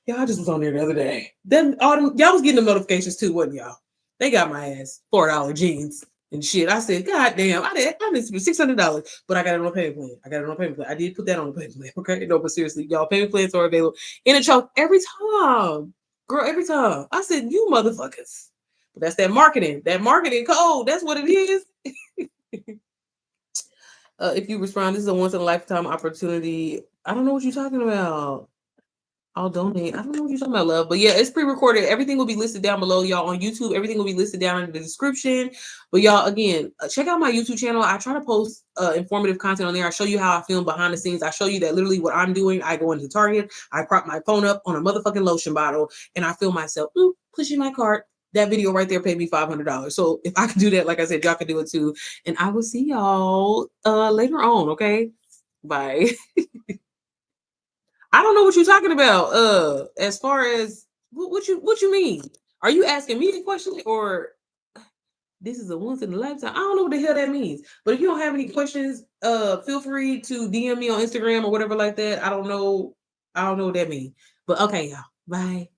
Y'all, I just was on there the other day. Then y'all was getting the notifications too, wasn't y'all? They got my ass $4 jeans and shit. I said, God damn, I did $600, but I got it on a payment plan. I did put that on a payment plan. Okay, no, but seriously, y'all, payment plans are available in a choke every time, girl. Every time. I said, you motherfuckers. But that's that marketing code. That's what it is. If you respond, this is a once in a lifetime opportunity. I don't know what you're talking about. I'll donate. I don't know what you're talking about, love. But yeah, it's pre-recorded. Everything will be listed down below, y'all, on YouTube. Everything will be listed down in the description. But y'all, again, check out my YouTube channel. I try to post informative content on there. I show you how I film behind the scenes. I show you that literally what I'm doing. I go into Target. I prop my phone up on a motherfucking lotion bottle, and I film myself pushing my cart. That video right there paid me $500. So if I can do that, like I said, y'all can do it too. And I will see y'all later on. Okay, bye. I don't know what you're talking about. As far as what you mean? Are you asking me a question, or This is a once in a lifetime. I don't know what the hell that means. But if you don't have any questions, feel free to DM me on Instagram or whatever like that. I don't know. I don't know what that means. But okay, y'all. Bye.